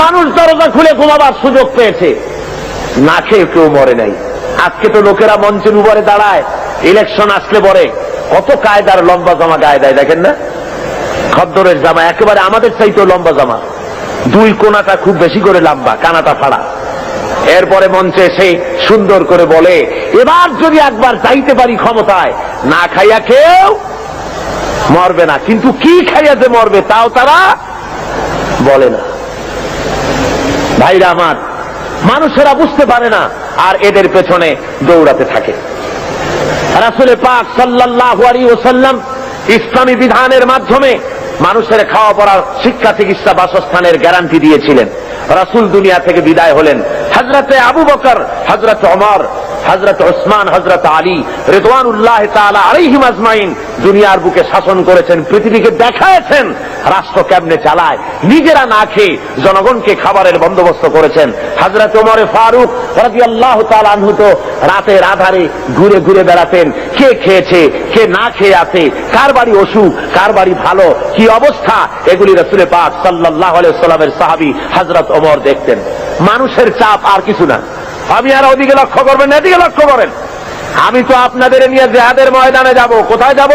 মানুষ দরজা খুলে ঘুমাবার সুযোগ পেয়েছে, না খেয়ে কেউ মরে নাই। আজকে তো লোকেরা মঞ্চের উপরে দাঁড়ায়, ইলেকশন আসলে পরে কত কায়দার লম্বা জামা গায়ে দেয়, দেখেন না? খদ্দরের জামা একেবারে আমাদের চাইতেও লম্বা জামা, দুই কোনাটা খুব বেশি করে লম্বা, কানাটা ফাড়া। এরপরে মঞ্চে এসে সুন্দর করে বলে, এবার যদি একবার চাইতে পারি ক্ষমতায়, না খাইয়া কেউ মরবে না, কিন্তু কি খাইয়া যে মরবে তাও তারা বলে না। ভাইরা আমার, মানুষেরা বুঝতে পারে না, আর এদের পেছনে দৌড়াতে থাকে। রাসূল পাক সাল্লাল্লাহু আলাইহি ওয়াসাল্লাম ইসলামী বিধানের মাধ্যমে মানুষের খাওয়া পড়ার, শিক্ষা, চিকিৎসা, বাসস্থানের গ্যারান্টি দিয়েছিলেন। রাসূল দুনিয়া থেকে বিদায় হলেন, হযরতে আবু বকর, হযরতে ওমর, হযরতে ওসমান, হযরতে আলী রিদওয়ানুল্লাহি তাআলা আলাইহিম আজমাইন দুনিয়ার বুকে শাসন করেছেন, পৃথিবীকে দেখায়েছেন রাষ্ট্র কেমনে চালায়। নিজেরা না খেয়ে জনগণকে খাবারের বন্দোবস্ত করেছেন। হযরতে ওমরে ফারুক রাদিয়াল্লাহু তাআলা আনহু তো রাতের আধারে ঘুরে ঘুরে বেড়াতেন, কে খেয়েছে, কে না খেয়ে আছে, কার বাড়ি অসুখ, কার বাড়ি ভালো, কি অবস্থা, এগুলি রাসূল পাক সাল্লাল্লাহু আলাইহি ওয়াসাল্লামের সাহাবী হযরত ওমর দেখতেন। মানুষের চাপ আর কিছু না। আমি আর ওদিকে লক্ষ্য করবেন না, এদিকে লক্ষ্য করেন। আমি তো আপনাদের নিয়ে জিহাদের ময়দানে যাব। কোথায় যাব?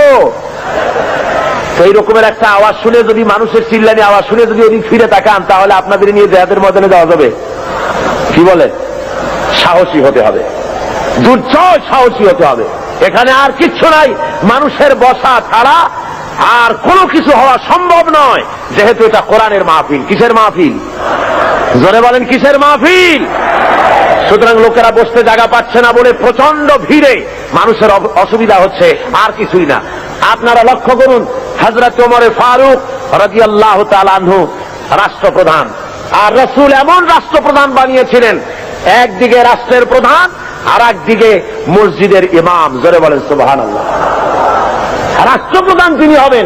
সেই রকমের একটা আওয়াজ শুনে, যদি মানুষের চিল্লানি আওয়াজ শুনে যদি ওদিক ফিরে তাকান, তাহলে আপনাদের নিয়ে জিহাদের ময়দানে যাওয়া যাবে? কি বলেন? সাহসী হতে হবে, দুর্জয় সাহসী হতে হবে। এখানে আর কিচ্ছু নাই, মানুষের বসা ছাড়া আর কোনো কিছু হওয়া সম্ভব নয়, যেহেতু এটা কোরআনের মাহফিল। কিসের মাহফিল? জোরে বলেন, কিসের মাহফিল? সুতরাং লোকেরা বসতে জায়গা পাচ্ছে না বলে প্রচন্ড ভিড়ে মানুষের অসুবিধা হচ্ছে, আর কিছুই না। আপনারা লক্ষ্য করুন, হযরত ওমরে ফারুক রাদিয়াল্লাহু তাআলা আনহু রাষ্ট্রপ্রধান, আর রাসূল এমন রাষ্ট্রপ্রধান বানিয়েছিলেন, একদিকে রাষ্ট্রের প্রধান আর একদিকে মসজিদের ইমাম। জোরে বলেন সুবহানাল্লাহ। রাষ্ট্রপ্রধান তিনি হবেন,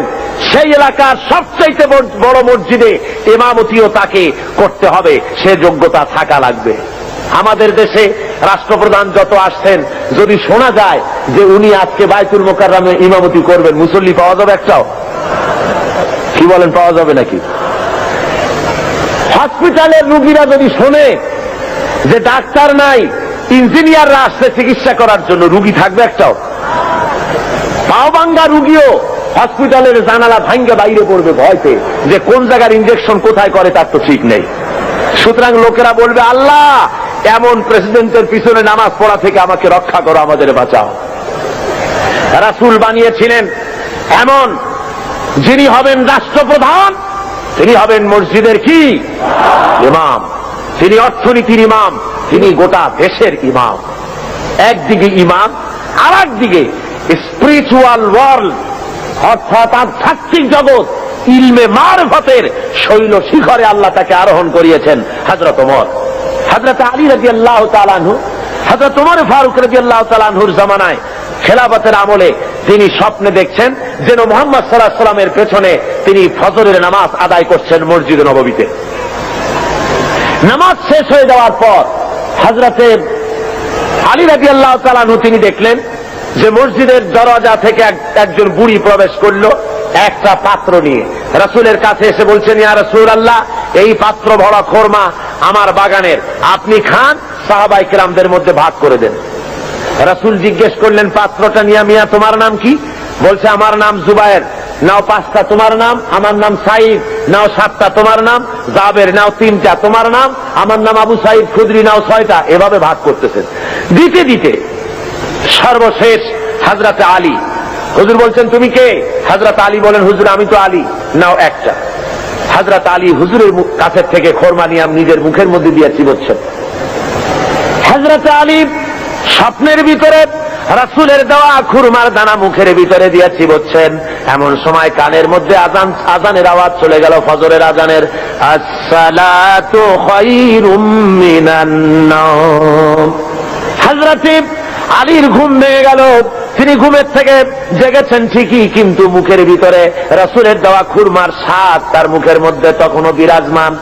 সেই এলাকার সবচাইতে বড় মসজিদে ইমামতিও তাকে করতে হবে, সে যোগ্যতা থাকা লাগবে। আমাদের দেশে রাষ্ট্রপ্রধান যত আসছেন, যদি শোনা যায় যে উনি আজকে বাইতুল মুকাররমে ইমামতি করবেন, মুসল্লি পাওয়া যাবে একটাও? কি বলেন, পাওয়া যাবে নাকি? হসপিটালের রুগীরা যদি শোনে যে ডাক্তার নাই, ইঞ্জিনিয়াররা আসছে চিকিৎসা করার জন্য, রুগী থাকবে একটাও? পাও ভাঙ্গা রুগীও হসপিটালের জানালা ভাঙ্গা বাইরে পড়বে ভয়তে, যে কোন জায়গার ইঞ্জেকশন কোথায় করে তার তো ঠিক নেই। সুতরাং লোকেরা বলবে, আল্লাহ এমন প্রেসিডেন্টের পিছনে নামাজ পড়া থেকে আমাকে রক্ষা করো, আমাদের বাঁচাও। রাসূল বানিয়েছিলেন এমন, যিনি হবেন রাষ্ট্রপ্রধান, তিনি হবেন মসজিদের কি ইমাম, তিনি অর্থনীতির ইমাম, তিনি গোটা দেশের ইমাম। একদিকে ইমাম, আর একদিকে স্পিরিচুয়াল ওয়ার্ল্ড, অর্থাৎ আধ্যাত্মিক জগৎ, ইলমে মারফতের শৈল শিখরে আল্লাহ তাকে আরোহণ করিয়েছেন হযরত ওমর। হযরত আলী রাদিয়াল্লাহু তাআলা আনহু, হযরত ওমর ফারুক রাদিয়াল্লাহু তাআলা আনহুর জামানায় খেলাফতের আমলে তিনি স্বপ্নে দেখছেন যেন মুহাম্মদ সাল্লাল্লাহু আলাইহি ওয়াসাল্লামের পেছনে তিনি ফজরের নামাজ আদায় করছেন মসজিদে নববীতে। নামাজ শেষ হয়ে যাওয়ার পর হযরতে আলী রাদিয়াল্লাহু তাআলা আনহু তিনি দেখলেন যে মসজিদের দরজা থেকে একজন বুড়ি প্রবেশ করলো একটা পাত্র নিয়ে। রাসূলের কাছে এসে বলছেন, ইয়া রাসূলুল্লাহ, এই পাত্র ভরা খোরমা আমার বাগানের, আপনি খান, সাহাবায়ে কেরামদের মধ্যে ভাগ করে দেন। রাসূল জিজ্ঞেস করলেন, পাত্রটা নিয়ে, মিয়া তোমার নাম কি? বলছে, আমার নাম জুবায়ের। নাও 5টা, তোমার নাম? আমার নাম সাঈদ। নাও 7টা, তোমার নাম? জাবের। নাও 3টা, তোমার নাম? আমার নাম আবু সাঈদ খুদরি। নাও 6টা। এভাবে ভাগ করতেছেন। দিতে দিতে সর্বশেষ হযরতে আলী, হুজুর বলছেন তুমি কে? হযরত আলী বলেন, হুজুর আমি তো আলী। নাও 1টা। হযরত আলী হুজুরের কাছের থেকে খোরমা নিয়ে নিজের মুখের মধ্যে দিয়ে চিবোচ্ছেন। হযরত আলী স্বপ্নের ভিতরে রাসূলের দেওয়া খুরমার দানা মুখের ভিতরে দিয়ে চিবোচ্ছেন। এমন সময় কানের মধ্যে আজানের আওয়াজ চলে গেল, ফজরের আজানের, আসসালাতু খায়রুম মিনান নাওম। হযরত আলীর ঘুম ভেঙে গেল। তিনি ঘুমের থেকে জেগেছেন ঠিকই, কিন্তু মুখের ভিতরে রাসূলের দেওয়া খুরমার স্বাদ তার মুখের মধ্যে তখনও বিরাজমান।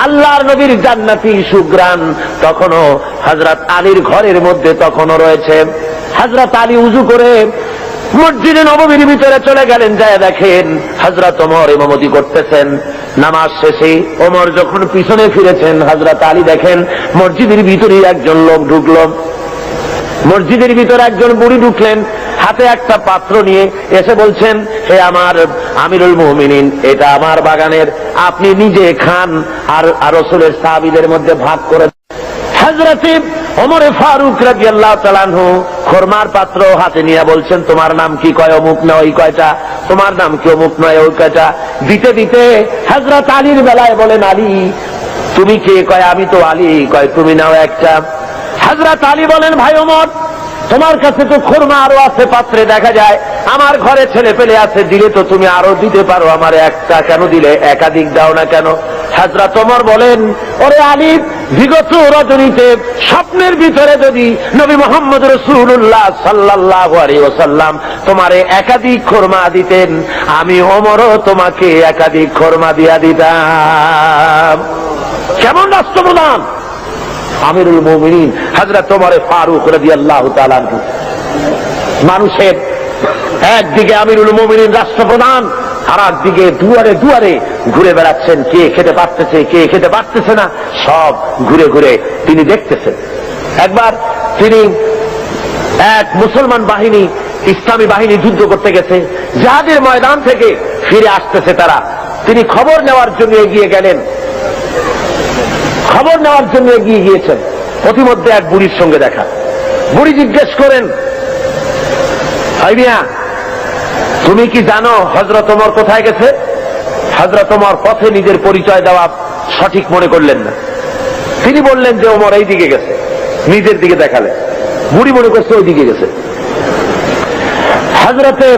আল্লাহর নবীর জান্নাতি সুঘ্রাণ তখনও হযরত আলীর ঘরের মধ্যে তখনও রয়েছে। হযরত আলী উযু করে মসজিদে নববীর ভিতরে চলে গেলেন, যায় দেখেন হযরত ওমর ইমামতি করতেছেন। নামাজ শেষে ওমর যখন পিছনে ফিরেছেন, হযরত আলী দেখেন মসজিদের ভিতরে একজন লোক ঢুকলো। মসজিদের ভিতরে একজন বুড়ি ঢুকলেন, হাতে একটা পাত্র নিয়ে এসে বলছেন, হে আমার আমিরুল মুমিনিন, এটা আমার বাগানের, আপনি নিজে খান আর রাসূলের সাহাবীদের মধ্যে ভাগ করে। হযরত ওমর ফারুক রাদিয়াল্লাহু তাআলা আনহু খোরমার পাত্র হাতে নিয়ে বলছেন, তোমার নাম কি? কয় অমুক না ওই কয়টা। তোমার নাম কি? অমুক নয় ওই কয়টা। দিতে দিতে হযরত আলীর বেলায় বলেন, আলী তুমি কে? কয় আমি তো আলী। কয় তুমি নাও 1টা। হযরত আলী বলেন, ভাই ওমর, তোমার কাছে তো খোরমা আরো আছে পাত্রে দেখা যায়, আমার ঘরে ছেলে পেলে আছে, দিলে তো তুমি আরো দিতে পারো, আমার 1টা কেন দিলে? একাধিক দাও না কেন? হযরত ওমর বলেন, ওরে আলী, বিগত রজনীতে স্বপ্নের ভিতরে যদি নবী মুহাম্মদ রাসূলুল্লাহ সাল্লাল্লাহু আলাইহি ওয়াসাল্লাম তোমারে একাধিক খোরমা দিতেন, আমি ওমরও তোমাকে একাধিক খোরমা দিয়া দিতাম। কেমন রাষ্ট্রপ্রধান! আমিরুল মুমিনিন হযরত ওমর ফারুক রাদিয়াল্লাহু তাআলা আনহু। মানুষের একদিকে আমিরুল মুমিনিন রাষ্ট্রপ্রধান, আর একদিকে দুয়ারে দুয়ারে ঘুরে বেড়াচ্ছেন, কে খেতে পারতেছে কে খেতে পারতেছে না, সব ঘুরে ঘুরে তিনি দেখতেছেন। একবার তিনি এক মুসলমান বাহিনী, ইসলামী বাহিনী যুদ্ধ করতে গেছে, জিহাদের ময়দান থেকে ফিরে আসতেছে তারা, তিনি খবর নেওয়ার জন্য এগিয়ে গেলেন। খবর নেওয়ার জন্য এগিয়ে গিয়েছেন, প্রতিমধ্যে এক বুড়ির সঙ্গে দেখা। বুড়ি জিজ্ঞেস করেন, ভাই মিয়া, তুমি কি জানো হযরত ওমর কোথায় গেছে? হযরত ওমর পথে নিজের পরিচয় দেওয়া সঠিক মনে করলেন না। তিনি বললেন যে ওমর এই দিকে গেছে, নিজের দিকে দেখালেন। বুড়ি মনে করছে ওই দিকে গেছে। হযরতে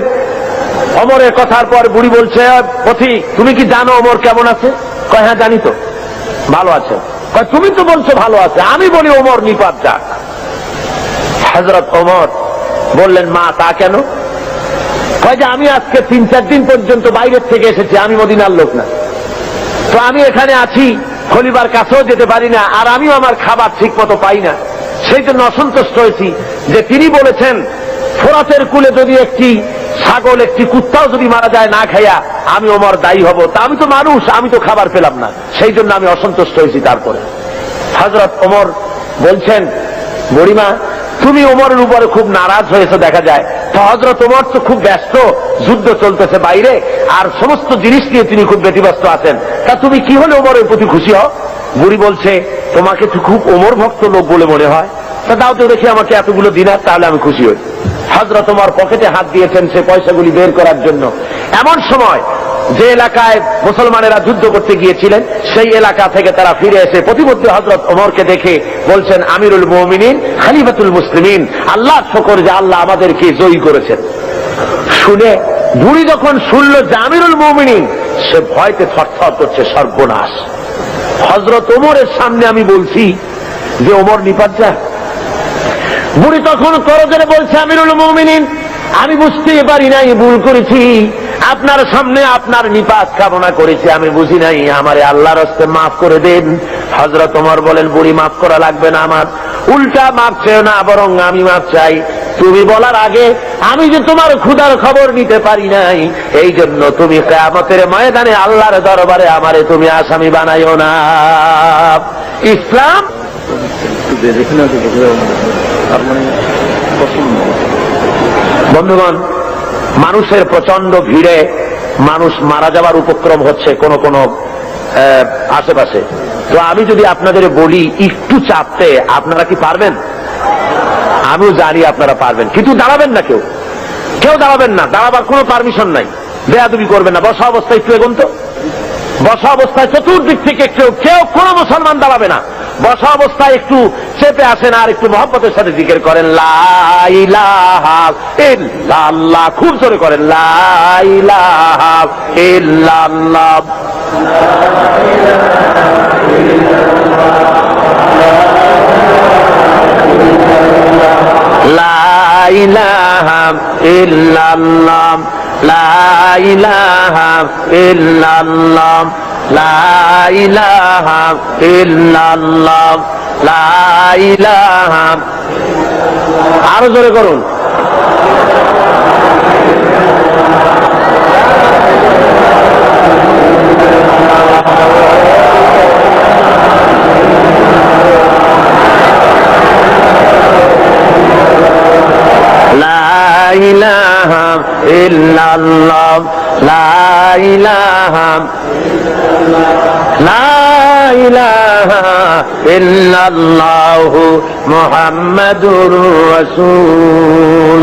ওমরের কথার পর বুড়ি বলছে, পথিক তুমি কি জানো ওমর কেমন আছে? কয় হ্যাঁ জানি তো। ভালো আছে? কয় তুমি তো বলছো ভালো আছে, আমি বলি ওমর নিপাত যাক। হযরত ওমর বললেন, মা তা কেন? কয় যে আমি আজকে 3-4 দিন পর্যন্ত বাইরের থেকে এসেছি, আমি মদিনার লোক না, তো আমি এখানে আছি, খলিফার কাছেও যেতে পারি না, আর আমিও আমার খাবার ঠিক মতো পাই না, সেই জন্য অসন্তুষ্ট হয়েছি যে তিনি বলেছেন ফোরাতের কূলে যদি একটি ছাগল একটি কুত্তাও যদি মারা যায় না খাইয়া, আমি ওমর দায়ী হব? তা আমি তো মানুষ, আমি তো খাবার পেলাম না, সেই জন্য আমি অসন্তুষ্ট হয়েছি। তারপরে হযরত ওমর বলছেন, বুড়িমা তুমি ওমরের উপরে খুব নারাজ হয়েছে দেখা যায়। তো হযরত ওমর তো খুব ব্যস্ত, যুদ্ধ চলতেছে বাইরে, আর সমস্ত জিনিস নিয়ে তিনি খুব ব্যতিব্যস্ত আছেন। তা তুমি কি হলে ওমরের প্রতি খুশি হও? বুড়ি বলছে, তোমাকে তো খুব ওমর ভক্ত লোক বলে মনে হয়, তা দাও তো দেখি আমাকে এতগুলো দিনার, তাহলে আমি খুশি হই। হযরত ওমর পকেটে হাত দিয়েছেন সে পয়সাগুলি বের করার জন্য। এমন সময় যে এলাকায় মুসলমানেরা যুদ্ধ করতে গিয়েছিলেন, সেই এলাকা থেকে তারা ফিরে এসে প্রতিমধ্যে হযরত ওমরকে দেখে বলছেন, আমিরুল মুমিনিন খলিফাতুল মুসলিমিন, আল্লাহ শুকর যে আল্লাহ আমাদেরকে জয়ী করেছেন। শুনে বুড়ি যখন শুনল যে আমিরুল মুমিনিন, সে ভয়তে থরথর করছে, সর্বনাশ, হযরত ওমরের সামনে আমি বলছি যে ওমর নিপাত যায়। বুড়ি তখন করজোরে বলছে, আমিরুল মুমিনিন আমি বুঝতে পারি নাই, ভুল করেছি, আপনার সামনে আপনার নিপাত কামনা করেছি, আমি বুঝি নাই, আমারে আল্লাহর হস্তে মাফ করে দেন। হযরত ওমর বলেন, বুড়ি মাফ করা লাগবে না, আমার উল্টা মাফ চেও না, বরং আমি মাফ চাই। তুমি বলার আগে আমি যে তোমার ক্ষুধার খবর নিতে পারি নাই, এই জন্য তুমি কিয়ামতের ময়দানে আল্লাহর দরবারে আমারে তুমি আসামি বানাইও না। ইসলাম বন্ধুগণ, মানুষের প্রচন্ড ভিড়ে মানুষ মারা যাওয়ার উপক্রম হচ্ছে কোন কোন আশেপাশে। তো আমি যদি আপনাদের বলি একটু চাপতে, আপনারা কি পারবেন? আমিও জানি আপনারা পারবেন, কিন্তু দাঁড়াবেন না, কেউ দাঁড়াবেন না, দাঁড়াবার কোনো পারমিশন নাই, বেয়াদবি করবেন না। বসা অবস্থায় একটু এগোন তো, বসা অবস্থায় চতুর্দিক থেকে কেউ কোনো মুসলমান দাঁড়াবে না। বসা অবস্থায় একটু চেপে আসেন আর একটু মহব্বতের সাথে জিকির করেন, লা ইলাহা ইল্লাল্লাহ, খুব জোরে করেন, লা ইলাহা ইল্লাল্লাহ। লা ইলাহা ইল্লাল্লাহ, লা ইলাহা ইল্লাল্লাহ, লা ইলাহা ইল্লাল্লাহ, লা ইলাহা। আরো জোরে করুন, লা ইলাহা ইল্লাল্লাহ, লা ইলাহা, লা ইলাহা ইল্লাল্লাহু মুহাম্মাদুর রাসূলুল্লাহ।